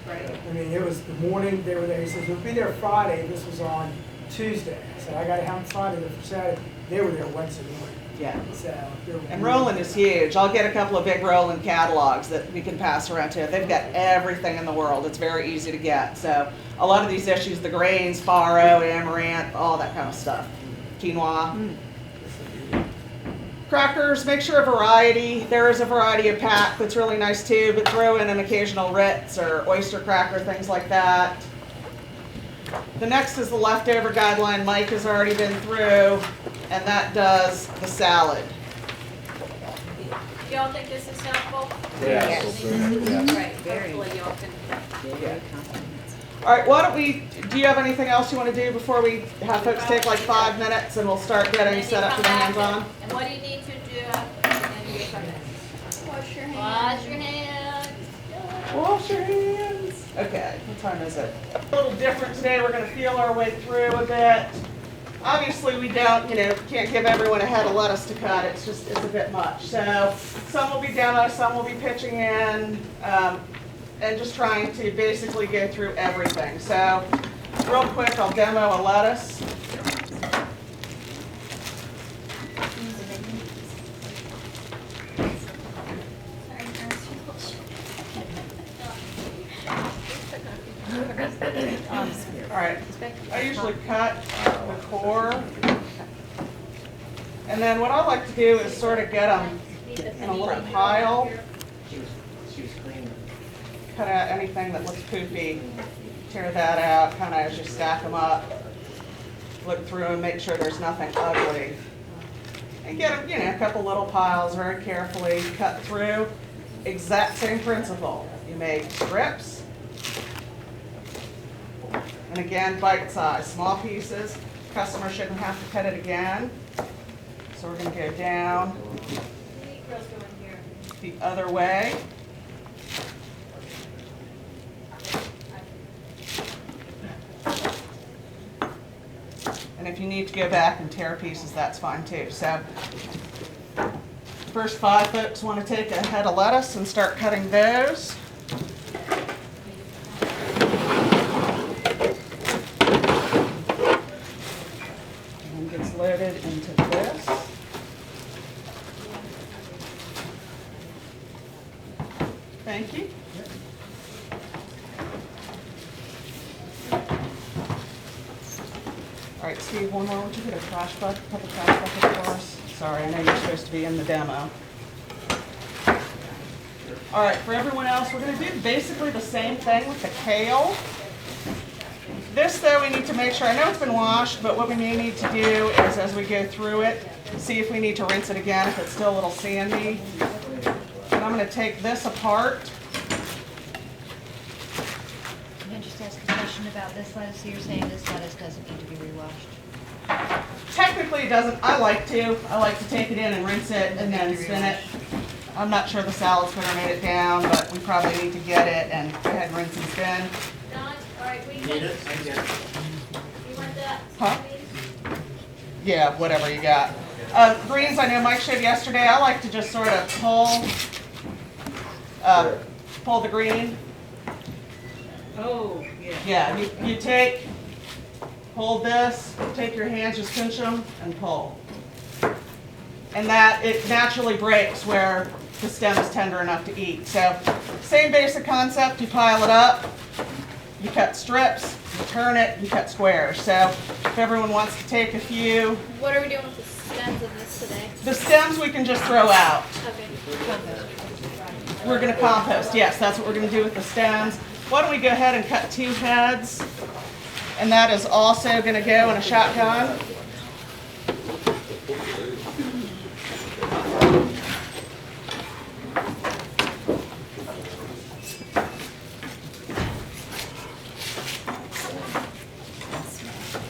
That's great. I mean, it was the morning, they were there, he says, we'll be there Friday, this was on Tuesday. I said, I gotta have them Friday, they're for Saturday. They were there Wednesday morning. Yeah. So, they were And Roland is huge. I'll get a couple of big Roland catalogs that we can pass around to. They've got everything in the world. It's very easy to get. So a lot of these issues, the grains, farro, amaranth, all that kind of stuff. Quinoa. Crackers, make sure a variety. There is a variety of pack that's really nice too, but throw in an occasional Ritz or oyster cracker, things like that. The next is the leftover guideline Mike has already been through, and that does the salad. Y'all think this is helpful? Yes. I think this is great. Very. Hopefully y'all can. Very comprehensive. All right, why don't do you have anything else you want to do before we have folks take like 5 minutes and we'll start getting And set you up come for the back hands-on? And what do you need to do after you come in? Wash your hands. Wash your hands. Wash your hands. Okay, what time is it? A little different today. We're going to feel our way through a bit. Obviously, we don't, can't give everyone a head of lettuce to cut. It's a bit much. So some will be demo, some will be pitching in, and just trying to basically go through everything. So real quick, I'll demo a lettuce. All right, I usually cut the core. And then what I like to do is sort of get them in a little pile. Cut out anything that looks poopy, tear that out kind of as you stack them up. Look through and make sure there's nothing ugly. And get them, a couple little piles very carefully, cut through. Exact same principle. You make strips. And again, bite size, small pieces. Customer shouldn't have to cut it again. So we're going to go down the other way. And if you need to go back and tear pieces, that's fine too. So first 5 folks want to take a head of lettuce and start cutting those. And gets loaded into this. Thank you. All right, Steve, one more. Would you get a trash bucket, a couple trash buckets for us? Sorry, I know you're supposed to be in the demo. All right, for everyone else, we're going to do basically the same thing with the kale. This, though, we need to make sure, I know it's been washed, but what we may need to do is as we go through it, see if we need to rinse it again, if it's still a little sandy. And I'm going to take this apart. Can I just ask a question about this lettuce? So you're saying this lettuce doesn't need to be rewashed? Technically, it doesn't. I like to take it in and rinse it and then spin it. I'm not sure the salad spinner made it down, but we probably need to get it and go ahead and rinse and spin. Don, all right, we Need it? I get it. You want that? Huh? Yeah, whatever you got. Greens, I know Mike showed yesterday. I like to just sort of pull the green Oh, yeah. Yeah, you take, hold this, take your hands, just pinch them and pull. And that, it naturally breaks where the stem is tender enough to eat. So, same basic concept, you pile it up, you cut strips, you turn it, you cut squares. So, if everyone wants to take a few, What are we doing with the stems of this today? the stems we can just throw out. Okay. We're gonna compost, yes, that's what we're gonna do with the stems. Why don't we go ahead and cut 2 heads? And that is also gonna go in a shotgun.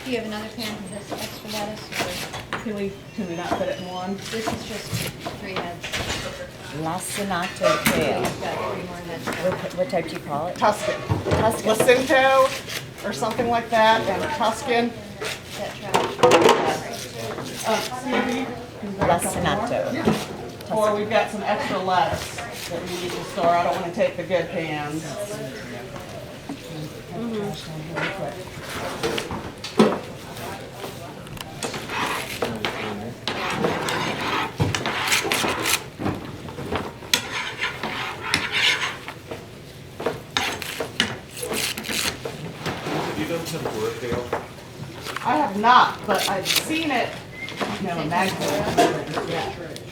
Do you have another pan for this extra lettuce, or Can we not fit it in one? this is just 3 heads? Lacinato kale. We've got 3 more heads. What type do you call it? Tuscan. Tuscan. Lacinto or something like that, and Tuscan. Is that trash? Stevie, can you grab a couple more? Lacinato. Or we've got some extra lettuce that we need to store. I don't want to take the good pans. Have you done tempura kale? I have not, but I've seen it, you know, in magazines. Yeah.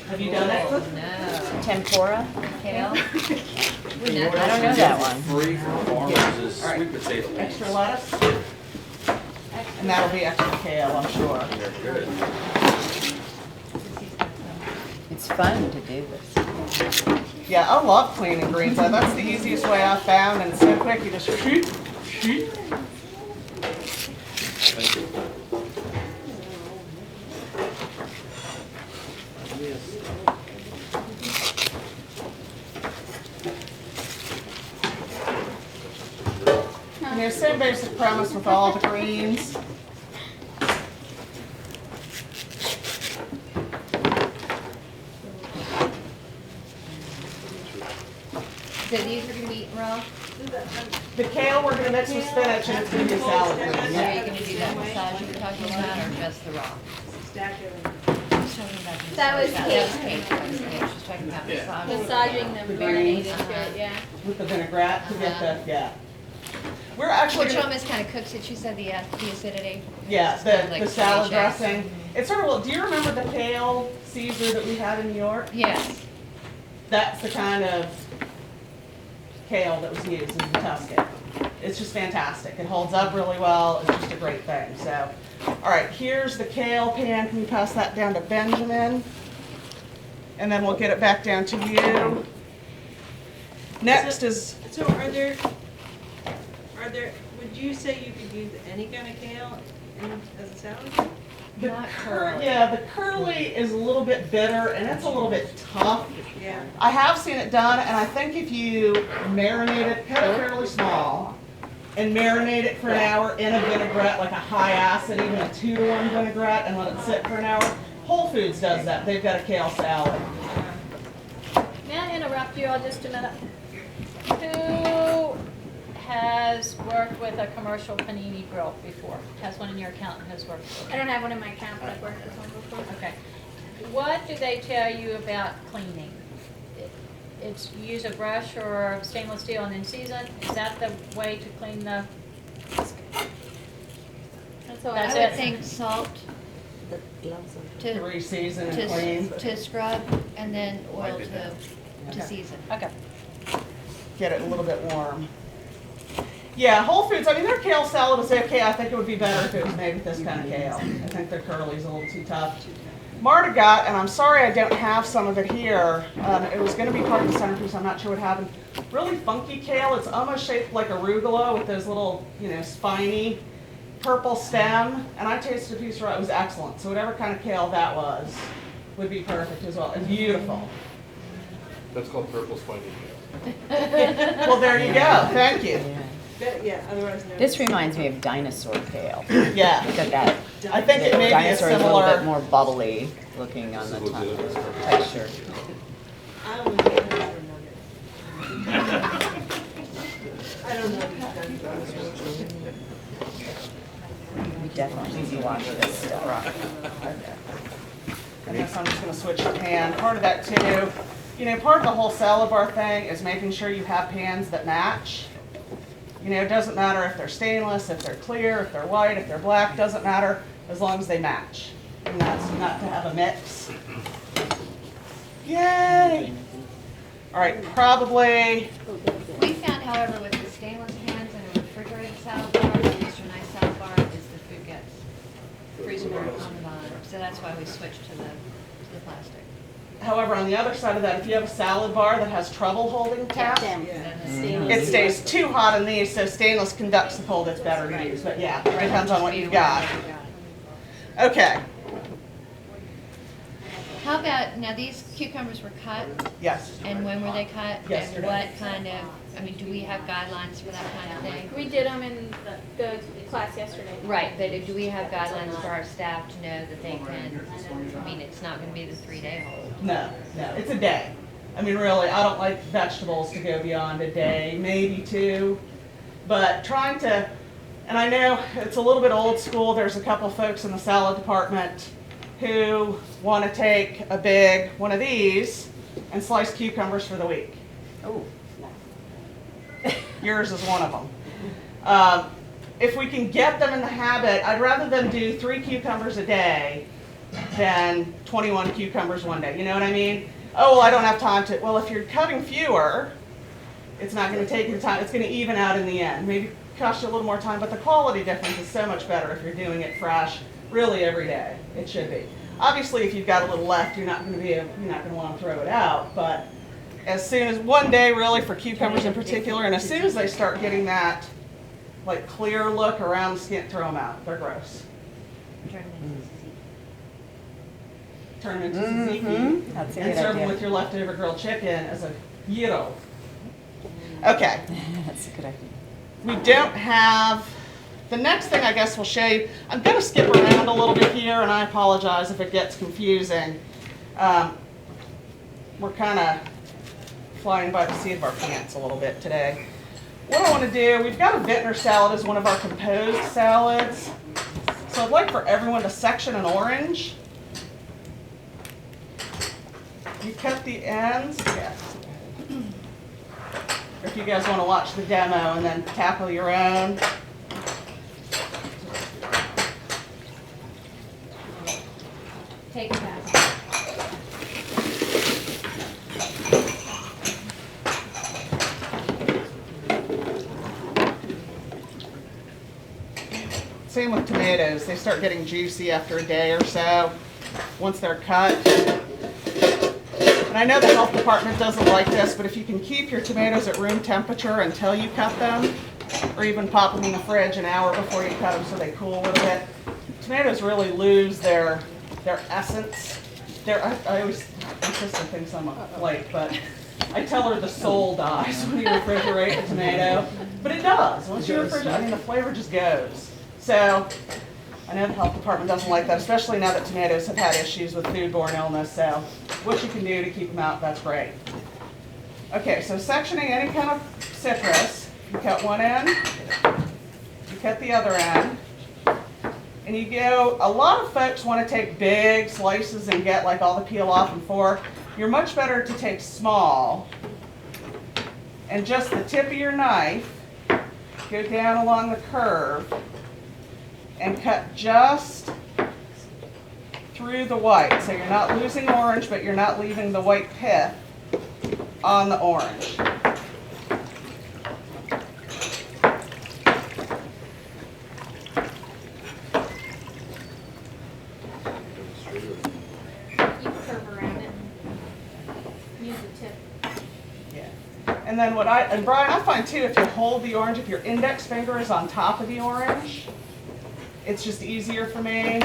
Have you done it? No. Tempura? Kale? I don't know that one. Free from farmers is All right. sweet potato leaves. Extra lettuce? And that'll be extra kale, I'm sure. They're good. It's fun to do this. Yeah, I love cleaning greens. That's the easiest way I've found, and it's so quick. You just shoot. Thank you. And there's same basic premise with all the greens. So these are gonna be eaten raw? The kale we're gonna mix with spinach, and it's gonna be a salad green. Are you gonna do that massage you were talking about, or just the raw? She's talking about the That was massage. Kate. That was Kate. That was Kate. She's talking about massage. Massaging them, marinated shit, yeah. With the vinaigrette to get the, yeah. We're actually, Which gonna- almost kind of cooks it. She said the acidity. yeah, It's kind of the like salad sweet shacks. dressing. It's sort of, well, do you remember the kale Caesar that we had in New York? Yes. That's the kind of kale that was used in the Tuscan. It's just fantastic. It holds up really well. It's just a great thing. So, all right, here's the kale pan. Can you pass that down to Benjamin? And then we'll get it back down to you. Next is, So would you say you could use any kind of kale as a salad? Not curly. yeah, the curly is a little bit bitter and it's a little bit tough. Yeah. I have seen it done, and I think if you marinate it, cut it fairly small, and marinate it for an hour in a vinaigrette, like a high acid, even a 2-to-1 vinaigrette, and let it sit for an hour. Whole Foods does that. They've got a kale salad. May I interrupt you all just a minute? Who has worked with a commercial panini grill before? Has one in your account and has worked with I don't have one in my account, but I've worked with one before. it? Okay. What do they tell you about cleaning? It's you use a brush or stainless steel and then season? Is that the way to clean the? That's all That's I it. would think salt to, Re-season and clean. to scrub, and then oil to Okay. season. Okay. Get it a little bit warm. Yeah, Whole Foods, I mean, their kale salad is okay. I think it would be better if it was made with this kind of kale. I think their curly's a little too tough. Marta got, and I'm sorry I don't have some of it here. It was going to be part of the centerpiece. I'm not sure what happened. Really funky kale. It's almost shaped like arugula with those little, spiny purple stem. And I tasted a piece raw. It was excellent. So whatever kind of kale that was would be perfect as well. And beautiful. That's called purple spiny kale. Well, there you go. Thank you. Yeah, otherwise known. This reminds me of dinosaur kale. Yeah. Look at that. I think it may be a Dinosaur is a little bit similar. more bubbly looking on the top texture. I only get another nugget. We definitely need to watch this stuff. And this I'm just gonna switch the pan. Part of that too, part of the whole salad bar thing is making sure you have pans that match. It doesn't matter if they're stainless, if they're clear, if they're white, if they're black, doesn't matter as long as they match. And that's not to have a mix. Yay! All right, probably, We found, however, with the stainless pans and a refrigerated salad bar, the extra nice salad bar, is the food gets freezing on the bottom. So that's why we switched to the plastic. however, on the other side of that, if you have a salad bar that has trouble holding tap, it stays too hot in these, so stainless conducts the cold, it's better to use. But yeah, it depends on what you've got. Okay, How about, now these cucumbers were cut, yes. and when were they cut? Yesterday. And what kind of, do we have guidelines for that kind of thing? We did them in the class yesterday. Right, but do we have guidelines for our staff to know that they can, it's not gonna be the 3-day hold? No, it's a day. Really, I don't like vegetables to go beyond a day, maybe 2. But trying to, and I know it's a little bit old school, there's a couple folks in the salad department who want to take a big one of these and slice cucumbers for the week. Oh. Yours is one of them. If we can get them in the habit, I'd rather them do 3 cucumbers a day than 21 cucumbers one day. You know what I mean? Oh, well, I don't have time to. Well, if you're cutting fewer, it's not going to take you the time. It's going to even out in the end. Maybe cost you a little more time, but the quality difference is so much better if you're doing it fresh, really every day. It should be. Obviously, if you've got a little left, you're not going to want to throw it out. But as soon as one day, really for cucumbers in particular, and as soon as they start getting that like clear look around the skin, throw them out. They're gross. Turn them into tzatziki That's a and good serve them idea. with your leftover grilled chicken as a gyro. Okay. That's a good idea. We don't have, the next thing I guess we'll show you, I'm going to skip around a little bit here, and I apologize if it gets confusing. We're kind of flying by the seat of our pants a little bit today. What I want to do, we've got a vintner salad as one of our composed salads. So I'd like for everyone to section an orange. You cut the ends, yes. Or if you guys want to watch the demo and then tackle your own. Take it back. Same with tomatoes. They start getting juicy after a day or so, once they're cut. And I know the health department doesn't like this, but if you can keep your tomatoes at room temperature until you cut them, or even pop them in the fridge an hour before you cut them so they cool a little bit, tomatoes really lose their essence. I always insist on things on my plate, but I tell her the soul dies when you refrigerate a tomato. But it does. Once you refrigerate, the flavor just goes. So I know the health department doesn't like that, especially now that tomatoes have had issues with foodborne illness. So what you can do to keep them out, that's great. Okay, so sectioning any kind of citrus, you cut one end, you cut the other end, and you go, a lot of folks want to take big slices and get like all the peel off and fork. You're much better to take small, and just the tip of your knife, go down along the curve, and cut just through the white. So you're not losing orange, but you're not leaving the white pith on the orange. You curve around it. Use the tip. Yeah. And then and Brian, I find too, if you hold the orange, if your index finger is on top of the orange, it's just easier for me.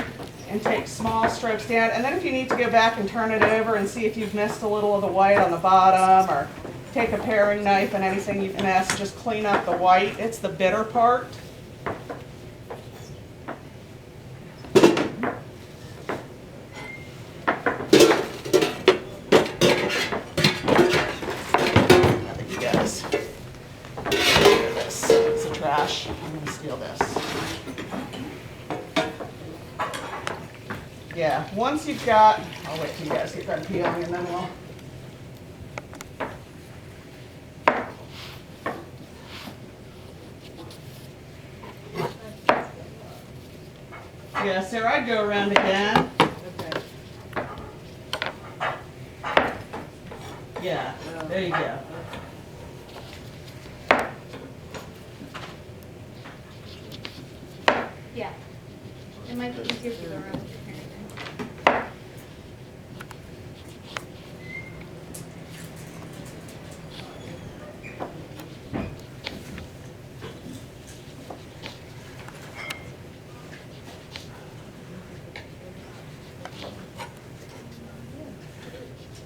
And take small strokes down. And then if you need to go back and turn it over and see if you've missed a little of the white on the bottom, or take a paring knife and anything you've missed, just clean up the white. It's the bitter part. I think you guys. trash. I'm gonna steal this. Yeah, once you've got, I'll wait till you guys get done peeling and then we'll. Yeah, Sarah, I'd go around again. Okay. Yeah, there you go. Yeah. It might be easier to go around with your hair.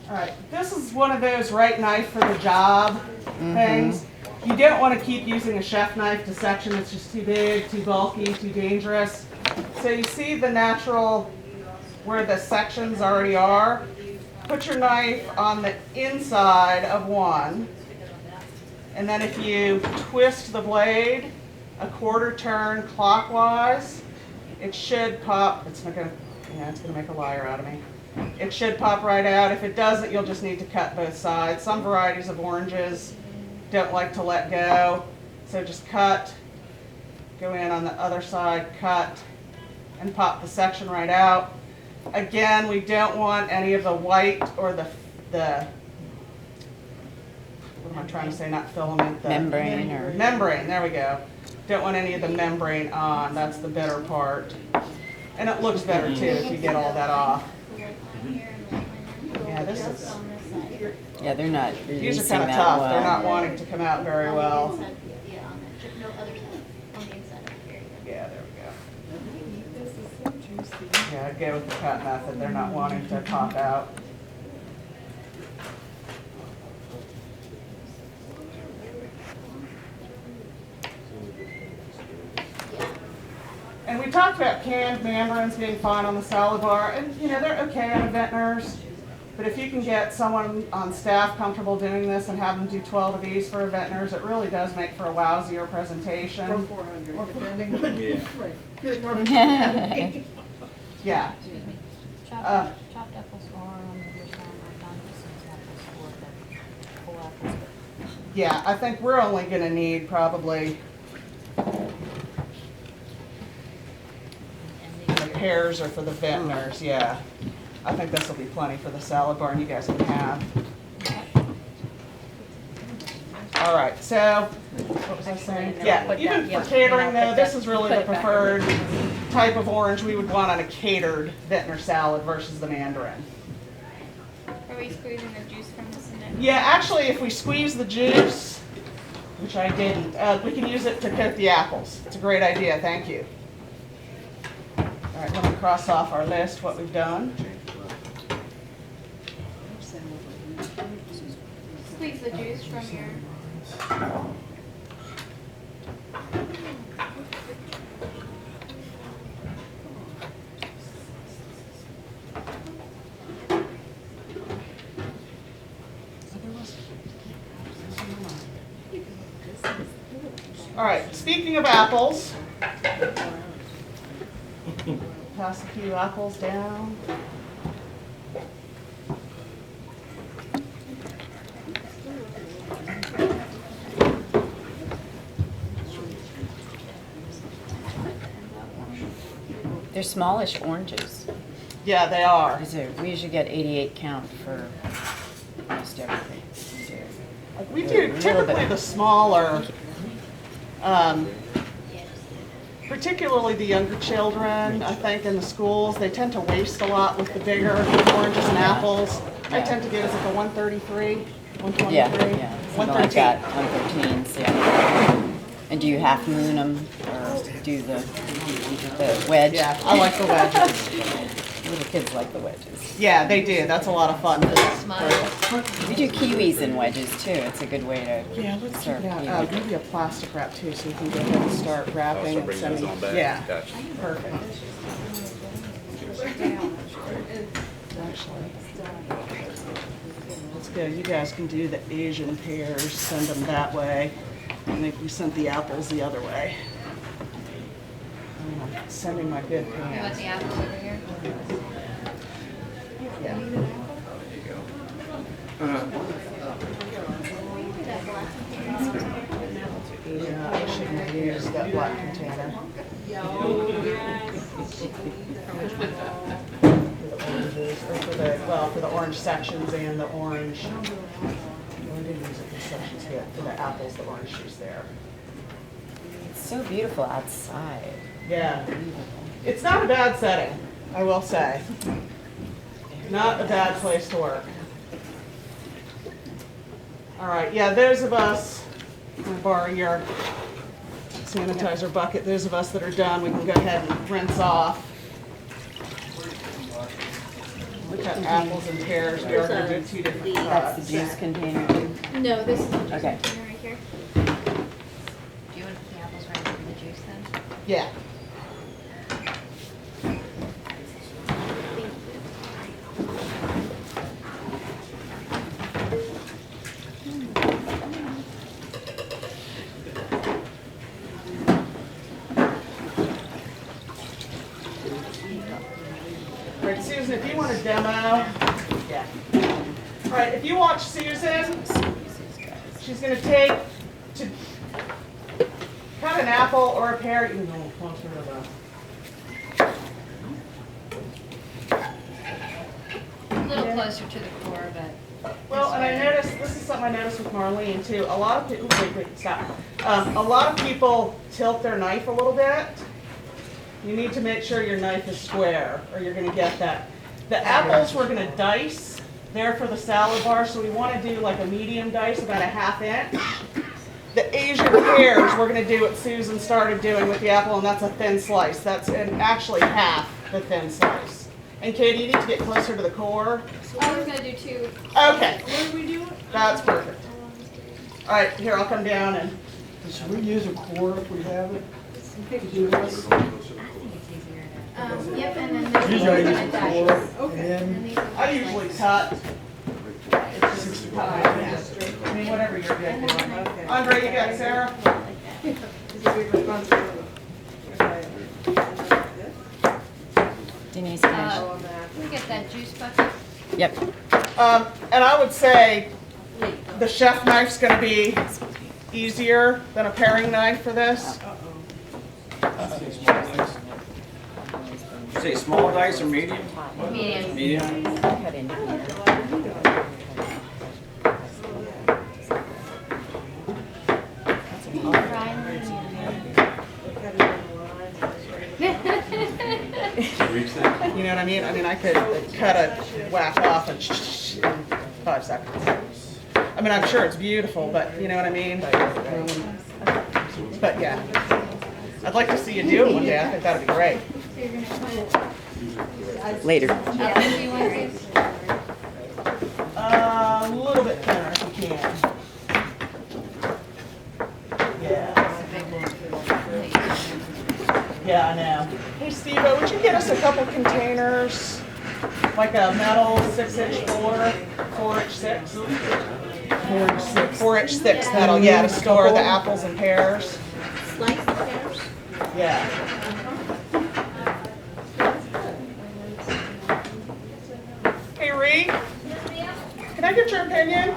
All right, this is one of those right knife for the job things. You don't want to keep using a chef knife to section. It's just too big, too bulky, too dangerous. So you see the natural, where the sections already are. Put your knife on the inside of one. And then if you twist the blade a quarter turn clockwise, it should pop. It's not gonna, it's gonna make a liar out of me. It should pop right out. If it doesn't, you'll just need to cut both sides. Some varieties of oranges don't like to let go, so just cut, go in on the other side, cut, and pop the section right out. Again, we don't want any of the white or the what am I trying to say, not filament, the Membrane or- membrane, there we go. Don't want any of the membrane on, that's the bitter part. And it looks better too if you get all that off. Yeah, this is, Yeah, they're not these releasing are kind of that tough, well. they're not wanting to come out very well. Yeah, on the, no other side, on the inside. There you go. Yeah, there we go. Yeah, I'd go with the cut method, they're not wanting to pop out. And we talked about canned mandarins being fine on the salad bar, and they're okay on vintners. But if you can get someone on staff comfortable doing this and have them do 12 of these for vintners, it really does make for a lousier presentation. Or 400, depending. Yeah. Yeah. Chopped apples are on the other side. I found some apples for the whole apples. Yeah, I think we're only gonna need probably, the pears are for the vintners, yeah. I think this will be plenty for the salad bar and you guys can have. All right, so, what was I saying? Yeah, even for catering though, this is really the preferred type of orange we would want on a catered vintner salad versus the mandarin. Are we squeezing the juice from this in there? Yeah, actually, if we squeeze the juice, which I didn't, we can use it to coat the apples. It's a great idea, thank you. All right, let me cross off our list, what we've done. Squeeze the juice from your. All right, speaking of apples, pass a few apples down. They're smallish oranges. Yeah, they are. We usually get 88 count for almost everything we do. We do typically the smaller, particularly the younger children, I think in the schools, they tend to waste a lot with the bigger oranges and apples. I tend to get, is it the 133, 123? Yeah, something like 113. that, 113s, yeah. And do you half moon them or do the wedge? Yeah, I like the wedges. Little kids like the wedges. Yeah, they do. That's a lot of fun. We do kiwis in wedges too. It's a good way to Yeah, let's check serve it out. kiwi. Maybe a plastic wrap too, so you can go ahead and start wrapping and bring sending. those on back? Yeah, Gotcha. perfect. Actually, let's go. You guys can do the Asian pears. Send them that way. And we sent the apples the other way. I'm sending my good You want pans. the apples over here? Yeah. Yeah, I shouldn't have used that black container. For the oranges, or for the orange sections and the orange. I didn't use it for sections yet, for the apples, the orange juice there. It's so beautiful outside. Yeah. It's not a bad setting, I will say. Not a bad place to work. All right, yeah, those of us, I'm gonna borrow your sanitizer bucket, those of us that are done, we can go ahead and rinse off. Look at apples and pears, we are gonna do 2 different That's cuts. the juice container too? No, this is the juice Okay. container right here. Do you want to put the apples right over the juice then? Yeah. All right, Susan, if you want a demo, yeah. All right, if you watch Susan, she's gonna to cut an apple or a pear, you can go closer to A little closer to the core, but. well, and I noticed, this is something I noticed with Marlene too, a lot of people, wait, stop. A lot of people tilt their knife a little bit. You need to make sure your knife is square, or you're gonna get that. The apples we're gonna dice, they're for the salad bar, so we wanna do like a medium dice, about a 1/2 inch. The Asian pears, we're gonna do what Susan started doing with the apple, and that's a thin slice. That's actually half the thin slice. And Katie, you need to get closer to the core. I was gonna do 2. Okay, What are we doing? that's perfect. All right, here, I'll come down and, Should we use a core if we have it? To do this? Yep, and then there's Usually I use a a dice. core, and then I usually cut. It's just cut my hand. I mean, whatever you're good doing. Okay. Andre, you got Sarah? It's a big responsibility. Okay. Denise, can I- Oh, on that. Can we get that juice bucket? Yep. And I would say the chef knife's gonna be easier than a paring knife for this. Say small dice or medium? Medium. Medium. Cut into here. You know what I mean? I mean, I could cut a whack off in 5 seconds. I mean, I'm sure it's beautiful, but you know what I mean? But yeah, I'd like to see you do it one day. I think that'd be great. So you're gonna put it Later. Yeah, do you want this? A little bit thinner if you can. Yeah. Yeah, I know. Hey, Steve, would you get us a couple containers? Like a metal 6-inch floor, 4-inch 6? 4-inch 6 metal, yeah, to store the apples and pears. slice the pears. Yeah. Hey, Ree, can I get your opinion?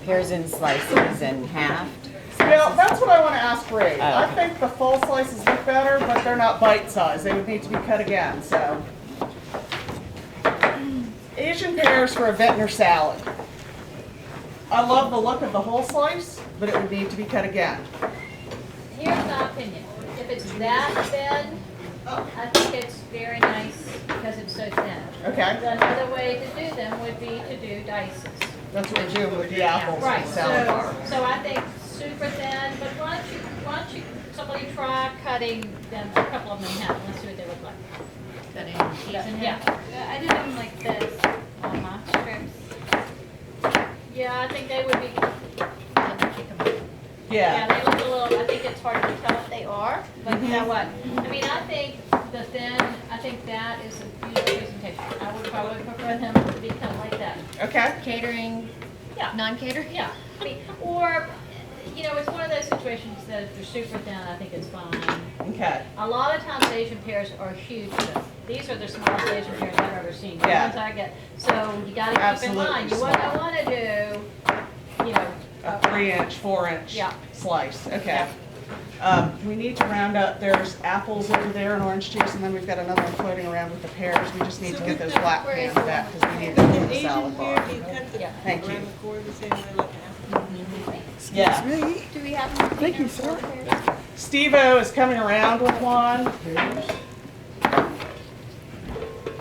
Pears in slices and halved. Yeah, that's what I want to ask Ree. I okay. think the full slices look better, but they're not bite size. They would need to be cut again, so. Asian pears for a vintner salad. I love the look of the whole slice, but it would need to be cut again. Here's my opinion. If it's that thin, I think it's very nice because it's so thin. Okay, Another way to do them would be to do dices. that's what we're doing with the apples Right, and salad bar. so I think super thin, but why don't you, somebody try cutting them, a couple of them in half, let's see what they look like. Cut it in cheese in Yeah, half? I did them like this on my strips. Yeah, I think they would be, yeah, they look a little, I think it's hard to tell if they are, but you know what? I mean, I think the thin, I think that is a beautiful presentation. I would probably prefer them to become like that. Okay, Catering, Yeah. Non-cater? Yeah, I mean, or, you know, it's one of those situations that if they're super thin, I think it's fine. Okay. A lot of times Asian pears are huge. Though. These are the smallest Asian pears I've ever seen. The Yeah. ones I get. So you got to keep Absolutely in mind. What I want to do, you know, A 3-inch, 4-inch Yeah. slice. Okay. Yeah. We need to round up. There's apples over there and orange juice, and then we've got another one floating around with the pears. We just need So to get with those the- black where pans is the back one? because we need The them in the Asian salad pear, bar. do you cut the Yeah. Thank you. around the core the same way like an apple? Yeah. Do we have them? Thank you, sir. Steve-O is coming around with one.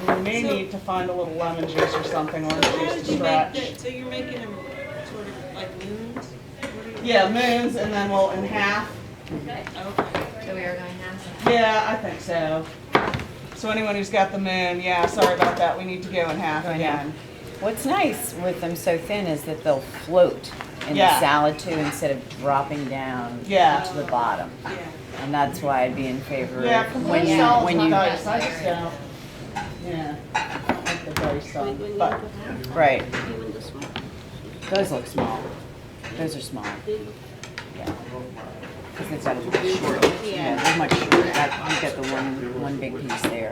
And we may So- need to find a little lemon juice or something, orange So how juice did to you make stretch. that, so you're making them sort of like moons? What are you- Yeah, moons, and then we'll in half. okay. Okay. So we are going half. Yeah, I think so. So anyone who's got the moon, yeah, sorry about that. We need to go in half again. What's nice with them so thin is that they'll float in Yeah. the salad too instead of dropping down Yeah. to the bottom. Yeah. And that's why I'd be in favor Yeah, of complete when you, salads when with you, dice, I just don't. Yeah, like the dice on, but right. Those look small. Those are small. Yeah. Because they've got a little short, yeah, they're much shorter. You've got the one big piece there.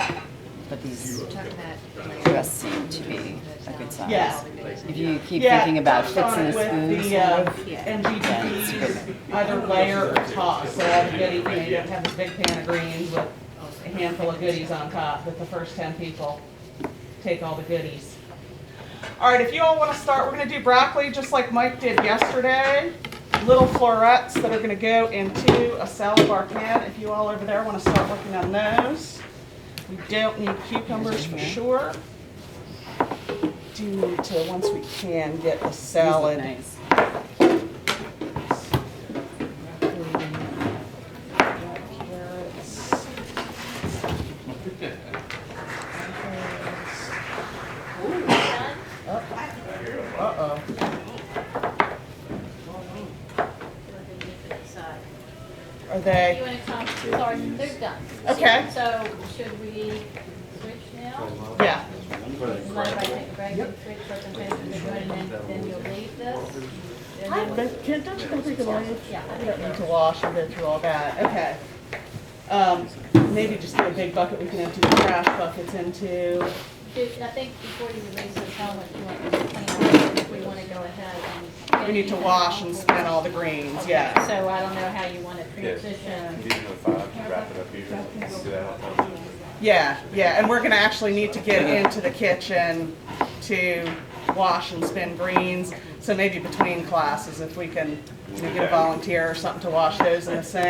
But these We're talking about. just seem to be a good size. Yeah. If you keep yeah, thinking about touched fits on in a it with spoon, the sort of. MGDs, either layer or toss. So all the goodies, you know, you don't have this big pan of greens with a handful of goodies on top. But the first 10 people take all the goodies. All right, if you all want to start, we're going to do broccoli just like Mike did yesterday. Little florets that are going to go into a salad bar can. If you all over there want to start working on those. We don't need cucumbers for sure. Do need to, once we can, get the salad. Nice. Uh-oh. Are You they? want to come? Sorry, they're done. Okay. So should we switch now? Yeah. Let everybody take a break and switch for some things to do, and then you'll leave this? And then- But can't, don't you think we can leave? Yeah, I We think don't need so. to wash or go through all that. Okay. Maybe just get a big bucket we can empty the trash buckets into. I think before you release this, tell them what you want to clean up, if we want to go ahead and. We need to wash and spin all the greens, yeah. So I don't know how you want to Yes. transition. These are the 5, wrap it up here. See that? Yeah, yeah, and we're gonna actually need to get into the kitchen to wash and spin greens. So maybe between classes, if we can, you know, get a volunteer or something to wash those in the sink.